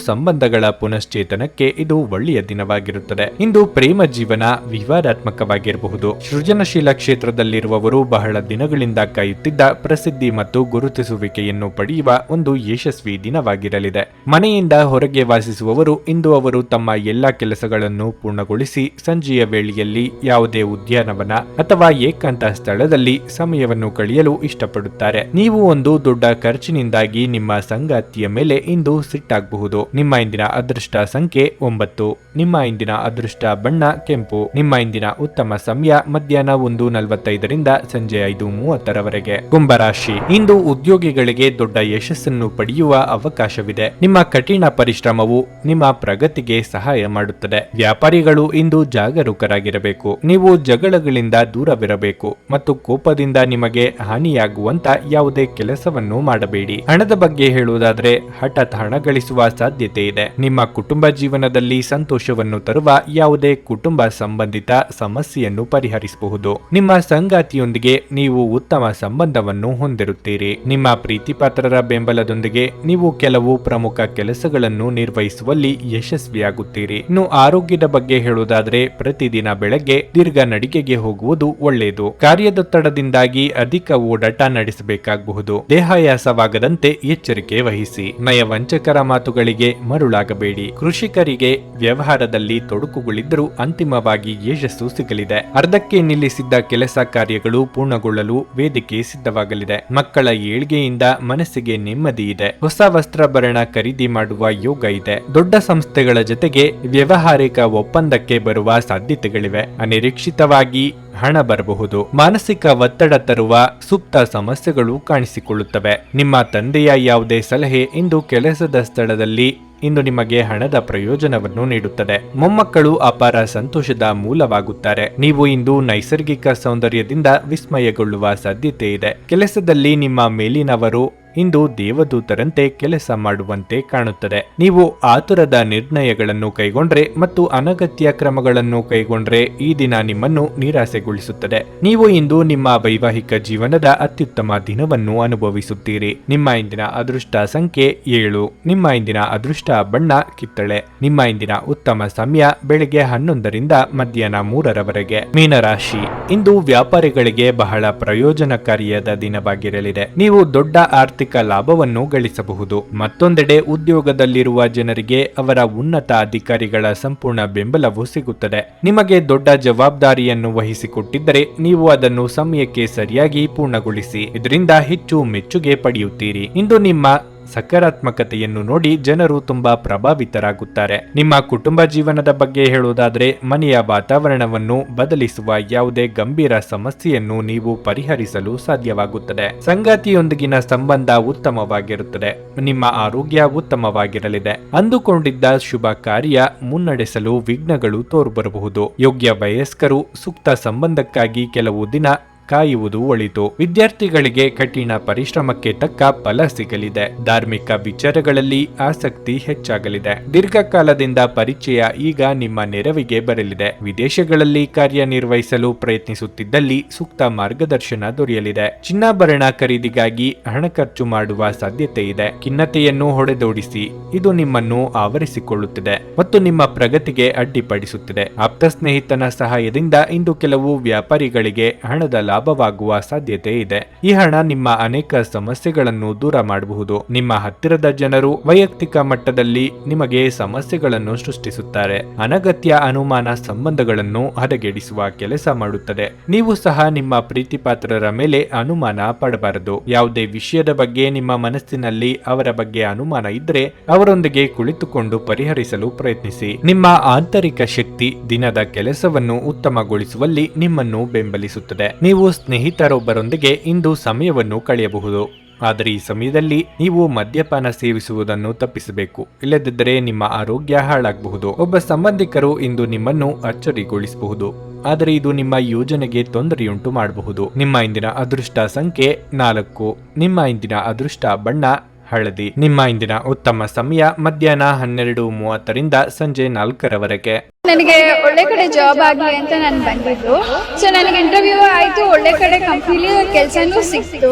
ಸಂಬಂಧಗಳ ಪುನಶ್ಚೇತನಕ್ಕೆ ಇದು ಒಳ್ಳೆಯ ದಿನವಾಗಿರುತ್ತದೆ. ಇಂದು ಪ್ರೇಮ ಜೀವನ ವಿವಾದಾತ್ಮಕವಾಗಿರಬಹುದು. ಸೃಜನಶೀಲ ಕ್ಷೇತ್ರದಲ್ಲಿರುವವರು ಬಹಳ ದಿನಗಳಿಂದ ಕಾಯುತ್ತಿದ್ದ ಪ್ರಸಿದ್ಧಿ ಮತ್ತು ಗುರುತಿಸುವಿಕೆಯನ್ನು ಪಡೆಯುವ ಒಂದು ಯಶಸ್ವಿ ದಿನವಾಗಿರಲಿದೆ. ಮನೆಯಿಂದ ಹೊರಗೆ ವಾಸಿಸುವವರು ಇಂದು ಅವರು ತಮ್ಮ ಎಲ್ಲಾ ಕೆಲಸಗಳನ್ನು ಪೂರ್ಣಗೊಳಿಸಿ ಸಂಜೆಯ ವೇಳೆಯಲ್ಲಿ ಯಾವುದೇ ಉದ್ಯಾನವನ ಅಥವಾ ಏಕಾಂತ ಸ್ಥಳದಲ್ಲಿ ಸಮಯವನ್ನು ಕಳೆಯಲು ಇಷ್ಟಪಡುತ್ತಾರೆ. ನೀವು ಒಂದು ದೊಡ್ಡ ಖರ್ಚಿನಿಂದಾಗಿ ನಿಮ್ಮ ಸಂಗಾತಿಯ ಮೇಲೆ ಇಂದು ಸಿಟ್ಟಾಗಬಹುದು. ನಿಮ್ಮ ಇಂದಿನ ಅದೃಷ್ಟ ಸಂಖ್ಯೆ 9. ನಿಮ್ಮ ಇಂದಿನ ಅದೃಷ್ಟ ಬಣ್ಣ ಕೆಂಪು. ನಿಮ್ಮ ಇಂದಿನ ಉತ್ತಮ ಸಮಯ ಮಧ್ಯಾಹ್ನ 1:45ರಿಂದ ಸಂಜೆ 5:30ರವರೆಗೆ. ಕುಂಭರಾಶಿ. ಇಂದು ಉದ್ಯೋಗಿಗಳಿಗೆ ದೊಡ್ಡ ಯಶಸ್ಸನ್ನು ಪಡೆಯುವ ಅವಕಾಶವಿದೆ. ನಿಮ್ಮ ಕಠಿಣ ಪರಿಶ್ರಮವು ನಿಮ್ಮ ಪ್ರಗತಿಗೆ ಸಹಾಯ ಮಾಡುತ್ತದೆ. ವ್ಯಾಪಾರಿಗಳು ಇಂದು ಜಾಗರೂಕರಾಗಿರಬೇಕು. ನೀವು ಜಗಳಗಳಿಂದ ದೂರವಿರಬೇಕು ಮತ್ತು ಕೋಪದಿಂದ ನಿಮಗೆ ಹಾನಿಯಾಗುವಂತ ಯಾವುದೇ ಕೆಲಸವನ್ನು ಮಾಡಬೇಡಿ. ಹಣದ ಬಗ್ಗೆ ಹೇಳುವುದಾದರೆ ಹಠಾತ್ ಹಣ ಗಳಿಸುವ ಸಾಧ್ಯತೆ ಇದೆ. ನಿಮ್ಮ ಕುಟುಂಬ ಜೀವನದಲ್ಲಿ ಸಂತೋಷವನ್ನು ತರುವ ಯಾವುದೇ ಕುಟುಂಬ ಸಂಬಂಧಿತ ಸಮಸ್ಯೆಯನ್ನು ಪರಿಹರಿಸಬಹುದು. ನಿಮ್ಮ ಸಂಗಾತಿಯೊಂದಿಗೆ ನೀವು ಉತ್ತಮ ಸಂಬಂಧವನ್ನು ಹೊಂದಿರುತ್ತೀರಿ. ನಿಮ್ಮ ಪ್ರೀತಿಪಾತ್ರರ ಬೆಂಬಲದೊಂದಿಗೆ ನೀವು ಕೆಲವು ಪ್ರಮುಖ ಕೆಲಸಗಳನ್ನು ನಿರ್ವಹಿಸುವಲ್ಲಿ ಯಶಸ್ವಿಯಾಗುತ್ತೀರಿ. ಇನ್ನು ಆರೋಗ್ಯದ ಬಗ್ಗೆ ಹೇಳುವುದಾದ್ರೆ ಪ್ರತಿದಿನ ಬೆಳಗ್ಗೆ ದೀರ್ಘ ನಡಿಗೆಗೆ ಹೋಗುವುದು ಒಳ್ಳೆಯದು. ಕಾರ್ಯದೊತ್ತಡದಿಂದಾಗಿ ಅಧಿಕ ಓಡಾಟ ನಡೆಸಬೇಕಾಗಬಹುದು. ದೇಹಾಯಾಸವಾಗದಂತೆ ಎಚ್ಚರಿಕೆ ವಹಿಸಿ. ನಯವಂಚಕರ ಮಾತುಗಳಿಗೆ ಮರುಳಾಗಬೇಡಿ. ಕೃಷಿಕರಿಗೆ ವ್ಯವಹಾರದಲ್ಲಿ ತೊಡಕುಗಳಿದ್ದರೂ ಅಂತಿಮವಾಗಿ ಯಶಸ್ಸು ಸಿಗಲಿದೆ. ಅರ್ಧಕ್ಕೆ ನಿಲ್ಲಿಸಿದ್ದ ಕೆಲಸ ಕಾರ್ಯಗಳು ಪೂರ್ಣಗೊಳ್ಳಲು ವೇದಿಕೆ ಸಿದ್ಧವಾಗಲಿದೆ. ಮಕ್ಕಳ ಏಳ್ಗೆಯಿಂದ ಮನಸ್ಸಿಗೆ ನೆಮ್ಮದಿ ಇದೆ. ಹೊಸ ವಸ್ತ್ರಾಭರಣ ಖರೀದಿ ಮಾಡುವ ಯೋಗ ಇದೆ. ದೊಡ್ಡ ಸಂಸ್ಥೆಗಳ ಜೊತೆಗೆ ವ್ಯವಹಾರಿಕ ಒಪ್ಪಂದಕ್ಕೆ ಬರುವ ಸಾಧ್ಯತೆಗಳಿವೆ. ಅನಿರೀಕ್ಷಿತವಾಗಿ ಹಣ ಬರಬಹುದು. ಮಾನಸಿಕ ಒತ್ತಡ ತರುವ ಸುಪ್ತ ಸಮಸ್ಯೆಗಳು ಕಾಣಿಸಿಕೊಳ್ಳುತ್ತವೆ. ನಿಮ್ಮ ತಂದೆಯ ಯಾವುದೇ ಸಲಹೆ ಇಂದು ಕೆಲಸದ ಸ್ಥಳದಲ್ಲಿ ಇಂದು ನಿಮಗೆ ಹಣದ ಪ್ರಯೋಜನವನ್ನು ನೀಡುತ್ತದೆ. ಮೊಮ್ಮಕ್ಕಳು ಅಪಾರ ಸಂತೋಷದ ಮೂಲವಾಗುತ್ತಾರೆ. ನೀವು ಇಂದು ನೈಸರ್ಗಿಕ ಸೌಂದರ್ಯದಿಂದ ವಿಸ್ಮಯಗೊಳ್ಳುವ ಸಾಧ್ಯತೆ ಇದೆ. ಕೆಲಸದಲ್ಲಿ ನಿಮ್ಮ ಮೇಲಿನವರು ಇಂದು ದೇವದೂತರಂತೆ ಕೆಲಸ ಮಾಡುವಂತೆ ಕಾಣುತ್ತದೆ. ನೀವು ಆತುರದ ನಿರ್ಣಯಗಳನ್ನು ಕೈಗೊಂಡ್ರೆ ಮತ್ತು ಅನಗತ್ಯ ಕ್ರಮಗಳನ್ನು ಕೈಗೊಂಡ್ರೆ ಈ ದಿನ ನಿಮ್ಮನ್ನು ನಿರಾಸೆಗೊಳಿಸುತ್ತದೆ. ನೀವು ಇಂದು ನಿಮ್ಮ ವೈವಾಹಿಕ ಜೀವನದ ಅತ್ಯುತ್ತಮ ದಿನವನ್ನು ಅನುಭವಿಸುತ್ತೀರಿ. ನಿಮ್ಮ ಇಂದಿನ ಅದೃಷ್ಟ ಸಂಖ್ಯೆ 7. ನಿಮ್ಮ ಇಂದಿನ ಅದೃಷ್ಟ ಬಣ್ಣ ಕಿತ್ತಳೆ. ನಿಮ್ಮ ಇಂದಿನ ಉತ್ತಮ ಸಮಯ ಬೆಳಗ್ಗೆ 11ರಿಂದ ಮಧ್ಯಾಹ್ನ 3ರವರೆಗೆ. ಮೀನರಾಶಿ, ಇಂದು ವ್ಯಾಪಾರಿಗಳಿಗೆ ಬಹಳ ಪ್ರಯೋಜನಕಾರಿಯಾದ ದಿನವಾಗಿರಲಿದೆ. ನೀವು ದೊಡ್ಡ ಆರ್ಥಿಕ ಲಾಭವನ್ನು ಗಳಿಸಬಹುದು. ಮತ್ತೊಂದೆಡೆ ಉದ್ಯೋಗದಲ್ಲಿರುವ ಜನರಿಗೆ ಅವರ ಉನ್ನತ ಅಧಿಕಾರಿಗಳ ಸಂಪೂರ್ಣ ಬೆಂಬಲವು ಸಿಗುತ್ತದೆ. ನಿಮಗೆ ದೊಡ್ಡ ಜವಾಬ್ದಾರಿಯನ್ನು ವಹಿಸಿಕೊಟ್ಟಿದ್ದರೆ ನೀವು ಅದನ್ನು ಸಮಯಕ್ಕೆ ಸರಿಯಾಗಿ ಪೂರ್ಣಗೊಳಿಸಿ. ಇದರಿಂದ ಹೆಚ್ಚು ಮೆಚ್ಚುಗೆ ಪಡೆಯುತ್ತೀರಿ. ಇಂದು ನಿಮ್ಮ ಸಕಾರಾತ್ಮಕತೆಯನ್ನು ನೋಡಿ ಜನರು ತುಂಬಾ ಪ್ರಭಾವಿತರಾಗುತ್ತಾರೆ. ನಿಮ್ಮ ಕುಟುಂಬ ಜೀವನದ ಬಗ್ಗೆ ಹೇಳುವುದಾದ್ರೆ ಮನೆಯ ವಾತಾವರಣವನ್ನು ಬದಲಿಸುವ ಯಾವುದೇ ಗಂಭೀರ ಸಮಸ್ಯೆಯನ್ನು ನೀವು ಪರಿಹರಿಸಲು ಸಾಧ್ಯವಾಗುತ್ತದೆ. ಸಂಗಾತಿಯೊಂದಿಗಿನ ಸಂಬಂಧ ಉತ್ತಮವಾಗಿರುತ್ತದೆ. ನಿಮ್ಮ ಆರೋಗ್ಯ ಉತ್ತಮವಾಗಿರಲಿದೆ. ಅಂದುಕೊಂಡಿದ್ದ ಶುಭ ಕಾರ್ಯ ಮುನ್ನಡೆಸಲು ವಿಘ್ನಗಳು ತೋರುಬರಬಹುದು. ಯೋಗ್ಯ ವಯಸ್ಕರು ಸೂಕ್ತ ಸಂಬಂಧಕ್ಕಾಗಿ ಕೆಲವು ದಿನ ಕಾಯುವುದು ಒಳಿತು. ವಿದ್ಯಾರ್ಥಿಗಳಿಗೆ ಕಠಿಣ ಪರಿಶ್ರಮಕ್ಕೆ ತಕ್ಕ ಫಲ ಸಿಗಲಿದೆ. ಧಾರ್ಮಿಕ ವಿಚಾರಗಳಲ್ಲಿ ಆಸಕ್ತಿ ಹೆಚ್ಚಾಗಲಿದೆ. ದೀರ್ಘಕಾಲದಿಂದ ಪರಿಚಯ ಈಗ ನಿಮ್ಮ ನೆರವಿಗೆ ಬರಲಿದೆ. ವಿದೇಶಗಳಲ್ಲಿ ಕಾರ್ಯನಿರ್ವಹಿಸಲು ಪ್ರಯತ್ನಿಸುತ್ತಿದ್ದಲ್ಲಿ ಸೂಕ್ತ ಮಾರ್ಗದರ್ಶನ ದೊರೆಯಲಿದೆ. ಚಿನ್ನಾಭರಣ ಖರೀದಿಗಾಗಿ ಹಣ ಖರ್ಚು ಮಾಡುವ ಸಾಧ್ಯತೆ ಇದೆ. ಖಿನ್ನತೆಯನ್ನು ಹೊಡೆದೋಡಿಸಿ. ಇದು ನಿಮ್ಮನ್ನು ಆವರಿಸಿಕೊಳ್ಳುತ್ತದೆ ಮತ್ತು ನಿಮ್ಮ ಪ್ರಗತಿಗೆ ಅಡ್ಡಿಪಡಿಸುತ್ತದೆ. ಆಪ್ತ ಸ್ನೇಹಿತನ ಸಹಾಯದಿಂದ ಇಂದು ಕೆಲವು ವ್ಯಾಪಾರಿಗಳಿಗೆ ಹಣದ ಲಾಭವಾಗುವ ಸಾಧ್ಯತೆ ಇದೆ. ಈ ಹಣ ನಿಮ್ಮ ಅನೇಕ ಸಮಸ್ಯೆಗಳನ್ನು ದೂರ ಮಾಡಬಹುದು. ನಿಮ್ಮ ಹತ್ತಿರದ ಜನರು ವೈಯಕ್ತಿಕ ಮಟ್ಟದಲ್ಲಿ ನಿಮಗೆ ಸಮಸ್ಯೆಗಳನ್ನು ಸೃಷ್ಟಿಸುತ್ತಾರೆ. ಅನಗತ್ಯ ಅನುಮಾನ ಸಂಬಂಧಗಳನ್ನು ಹದಗೆಡಿಸುವ ಕೆಲಸ ಮಾಡುತ್ತದೆ. ನೀವು ಸಹ ನಿಮ್ಮ ಪ್ರೀತಿಪಾತ್ರರ ಮೇಲೆ ಅನುಮಾನ ಪಡಬಾರದು. ಯಾವುದೇ ವಿಷಯದ ಬಗ್ಗೆ ನಿಮ್ಮ ಮನಸ್ಸಿನಲ್ಲಿ ಅವರ ಬಗ್ಗೆ ಅನುಮಾನ ಇದ್ದರೆ ಅವರೊಂದಿಗೆ ಕುಳಿತುಕೊಂಡು ಪರಿಹರಿಸಲು ಪ್ರಯತ್ನಿಸಿ. ನಿಮ್ಮ ಆಂತರಿಕ ಶಕ್ತಿ ದಿನದ ಕೆಲಸವನ್ನು ಉತ್ತಮಗೊಳಿಸುವಲ್ಲಿ ನಿಮ್ಮನ್ನು ಬೆಂಬಲಿಸುತ್ತದೆ. ನೀವು ಸ್ನೇಹಿತರೊಬ್ಬರೊಂದಿಗೆ ಇಂದು ಸಮಯವನ್ನು ಕಳೆಯಬಹುದು. ಆದರೆ ಈ ಸಮಯದಲ್ಲಿ ನೀವು ಮದ್ಯಪಾನ ಸೇವಿಸುವುದನ್ನು ತಪ್ಪಿಸಬೇಕು. ಇಲ್ಲದಿದ್ದರೆ ನಿಮ್ಮ ಆರೋಗ್ಯ ಹಾಳಾಗಬಹುದು. ಒಬ್ಬ ಸಂಬಂಧಿಕರು ಇಂದು ನಿಮ್ಮನ್ನು ಅಚ್ಚರಿಗೊಳಿಸಬಹುದು. ಆದರೆ ಇದು ನಿಮ್ಮ ಯೋಜನೆಗೆ ತೊಂದರೆಯುಂಟು ಮಾಡಬಹುದು. ನಿಮ್ಮ ಇಂದಿನ ಅದೃಷ್ಟ ಸಂಖ್ಯೆ 4. ನಿಮ್ಮ ಇಂದಿನ ಅದೃಷ್ಟ ಬಣ್ಣ ಹಳದಿ. ನಿಮ್ಮ ಇಂದಿನ ಉತ್ತಮ ಸಮಯ ಮಧ್ಯಾಹ್ನ 12:30ರಿಂದ ಸಂಜೆ 4ರವರೆಗೆ. ನನಗೆ ಒಳ್ಳೆ ಕಡೆ ಜಾಬ್ ಆಗಲಿ ಅಂತ ನಾನು ಬಂದಿದ್ದು. ಸೊ ನನಗೆ ಇಂಟರ್ವ್ಯೂ ಆಯ್ತು, ಒಳ್ಳೆ ಕಡೆ ಕಂಪ್ನಿಲಿ ಕೆಲಸನೂ ಸಿಕ್ತು.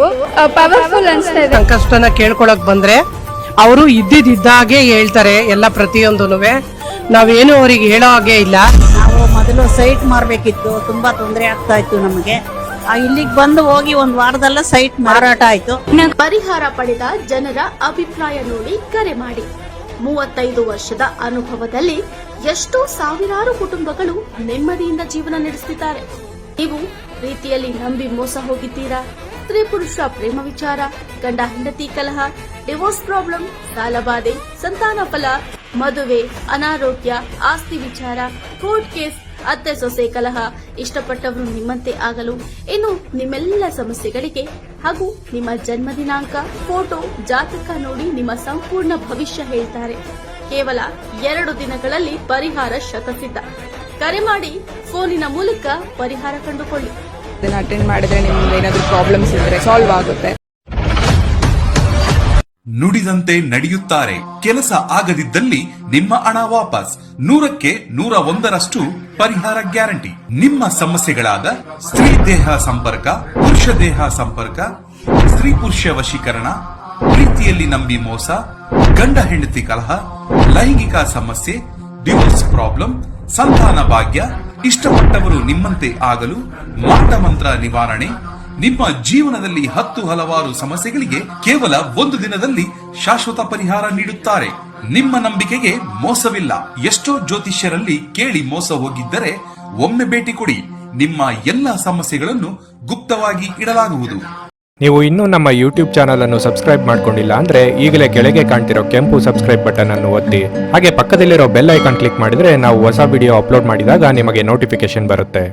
ಪವರ್ಫುಲ್ ಅನ್ಸ್ತಾ ಇದೆ. ಸಂಕಷ್ಟನ ಕೇಳ್ಕೊಳಕ್ ಬಂದ್ರೆ ಅವರು ಇದ್ದಿದ್ದಾಗೆ ಹೇಳ್ತಾರೆ ಎಲ್ಲ ಪ್ರತಿಯೊಂದೂನುವೆ. ನಾವೇನು ಅವ್ರಿಗೆ ಹೇಳೋ ಹಾಗೆ ಇಲ್ಲ. ನಾವು ಮೊದಲು ಸೈಟ್ ಮಾರ್ಬೇಕಿತ್ತು, ತುಂಬಾ ತೊಂದರೆ ಆಗ್ತಾ ಇತ್ತು ನಮಗೆ. ಇಲ್ಲಿಗೆ ಬಂದು ಹೋಗಿ ಒಂದು ವಾರದಲ್ಲ ಸೈಟ್ ಮಾರಾಟ ಆಯ್ತು. ಪರಿಹಾರ ಪಡೆದ ಜನರ ಅಭಿಪ್ರಾಯ ನೋಡಿ ಕರೆ ಮಾಡಿ. 35 ವರ್ಷದ ಅನುಭವದಲ್ಲಿ ಎಷ್ಟೋ ಸಾವಿರಾರು ಕುಟುಂಬಗಳು ನೆಮ್ಮದಿಯಿಂದ ಜೀವನ ನಡೆಸುತ್ತಿದ್ದಾರೆ. ನೀವು ಪ್ರೀತಿಯಲ್ಲಿ ನಂಬಿ ಮೋಸ ಹೋಗಿದ್ದೀರಾ? ಸ್ತ್ರೀ ಪುರುಷ ಪ್ರೇಮ ವಿಚಾರ, ಗಂಡ ಹೆಂಡತಿ ಕಲಹ, ಡಿವೋರ್ಸ್ ಪ್ರಾಬ್ಲಮ್, ಸಾಲಬಾಧೆ, ಸಂತಾನ ಫಲ, ಮದುವೆ, ಅನಾರೋಗ್ಯ, ಆಸ್ತಿ ವಿಚಾರ, ಕೋರ್ಟ್ ಕೇಸ್, ಅತ್ತೆ ಸೊಸೆ ಕಲಹ, ಇಷ್ಟಪಟ್ಟವರು ನಿಮ್ಮಂತೆ ಆಗಲು, ಇನ್ನು ನಿಮ್ಮೆಲ್ಲ ಸಮಸ್ಯೆಗಳಿಗೆ ಹಾಗೂ ನಿಮ್ಮ ಜನ್ಮ ದಿನಾಂಕ, ಫೋಟೋ, ಜಾತಕ ನೋಡಿ ನಿಮ್ಮ ಸಂಪೂರ್ಣ ಭವಿಷ್ಯ ಹೇಳ್ತಾರೆ. ಕೇವಲ 2 ದಿನಗಳಲ್ಲಿ ಪರಿಹಾರ ಶತಸಿದ್ಧ. ಕರೆ ಮಾಡಿ ಫೋನಿನ ಮೂಲಕ ಪರಿಹಾರ ಕಂಡುಕೊಳ್ಳಿ. ಅಟೆಂಡ್ ಮಾಡಿದ್ರೆ ನಿಮ್ಗೆ ಏನಾದರೂ ಪ್ರಾಬ್ಲಮ್ಸ್ ಇದ್ರೆ ಸಾಲ್ವ್ ಆಗುತ್ತೆ. ನುಡಿದಂತೆ ನಡೆಯುತ್ತಾರೆ. ಕೆಲಸ ಆಗದಿದ್ದಲ್ಲಿ ನಿಮ್ಮ ಹಣ ವಾಪಸ್. 100ಕ್ಕೆ 101ರಷ್ಟು ಪರಿಹಾರ ಗ್ಯಾರಂಟಿ. ನಿಮ್ಮ ಸಮಸ್ಯೆಗಳಾದ ಸ್ತ್ರೀ ದೇಹ ಸಂಪರ್ಕ, ಪುರುಷ ದೇಹ ಸಂಪರ್ಕ, ಸ್ತ್ರೀ ಪುರುಷ ವಶೀಕರಣ, ಪ್ರೀತಿಯಲ್ಲಿ ನಂಬಿ ಮೋಸ, ಗಂಡ ಹೆಂಡತಿ ಕಲಹ, ಲೈಂಗಿಕ ಸಮಸ್ಯೆ, ಡಿವೋರ್ಸ್ ಪ್ರಾಬ್ಲಮ್, ಸಂತಾನ ಭಾಗ್ಯ, ಇಷ್ಟಪಟ್ಟವರು ನಿಮ್ಮಂತೆ ಆಗಲು ಮಾಟ ಮಂತ್ರ ನಿವಾರಣೆ. ನಿಮ್ಮ ಜೀವನದಲ್ಲಿ 10 ಹಲವಾರು ಸಮಸ್ಯೆಗಳಿಗೆ ಕೇವಲ 1 ದಿನದಲ್ಲಿ ಶಾಶ್ವತ ಪರಿಹಾರ ನೀಡುತ್ತಾರೆ. ನಿಮ್ಮ ನಂಬಿಕೆಗೆ ಮೋಸವಿಲ್ಲ. ಎಷ್ಟೋ ಜ್ಯೋತಿಷ್ಯರಲ್ಲಿ ಕೇಳಿ ಮೋಸ ಹೋಗಿದ್ದರೆ ಒಮ್ಮೆ ಭೇಟಿ ಕೊಡಿ. ನಿಮ್ಮ ಎಲ್ಲ ಸಮಸ್ಯೆಗಳನ್ನು ಗುಪ್ತವಾಗಿ ಇಡಲಾಗುವುದು. ನೀವು ಇನ್ನೂ ನಮ್ಮ ಯೂಟ್ಯೂಬ್ ಚಾನಲ್ ಅನ್ನು ಸಬ್ಸ್ಕ್ರೈಬ್ ಮಾಡ್ಕೊಂಡಿಲ್ಲ ಅಂದ್ರೆ ಈಗಲೇ ಕೆಳಗೆ ಕಾಣ್ತಿರೋ ಕೆಂಪು ಸಬ್ಸ್ಕ್ರೈಬ್ ಬಟನ್ ಅನ್ನು ಒತ್ತಿ. ಹಾಗೆ ಪಕ್ಕದಲ್ಲಿರೋ ಬೆಲ್ ಐಕಾನ್ ಕ್ಲಿಕ್ ಮಾಡಿದ್ರೆ ನಾವು ಹೊಸ ವಿಡಿಯೋ ಅಪ್ಲೋಡ್ ಮಾಡಿದಾಗ ನಿಮಗೆ ನೋಟಿಫಿಕೇಶನ್ ಬರುತ್ತೆ.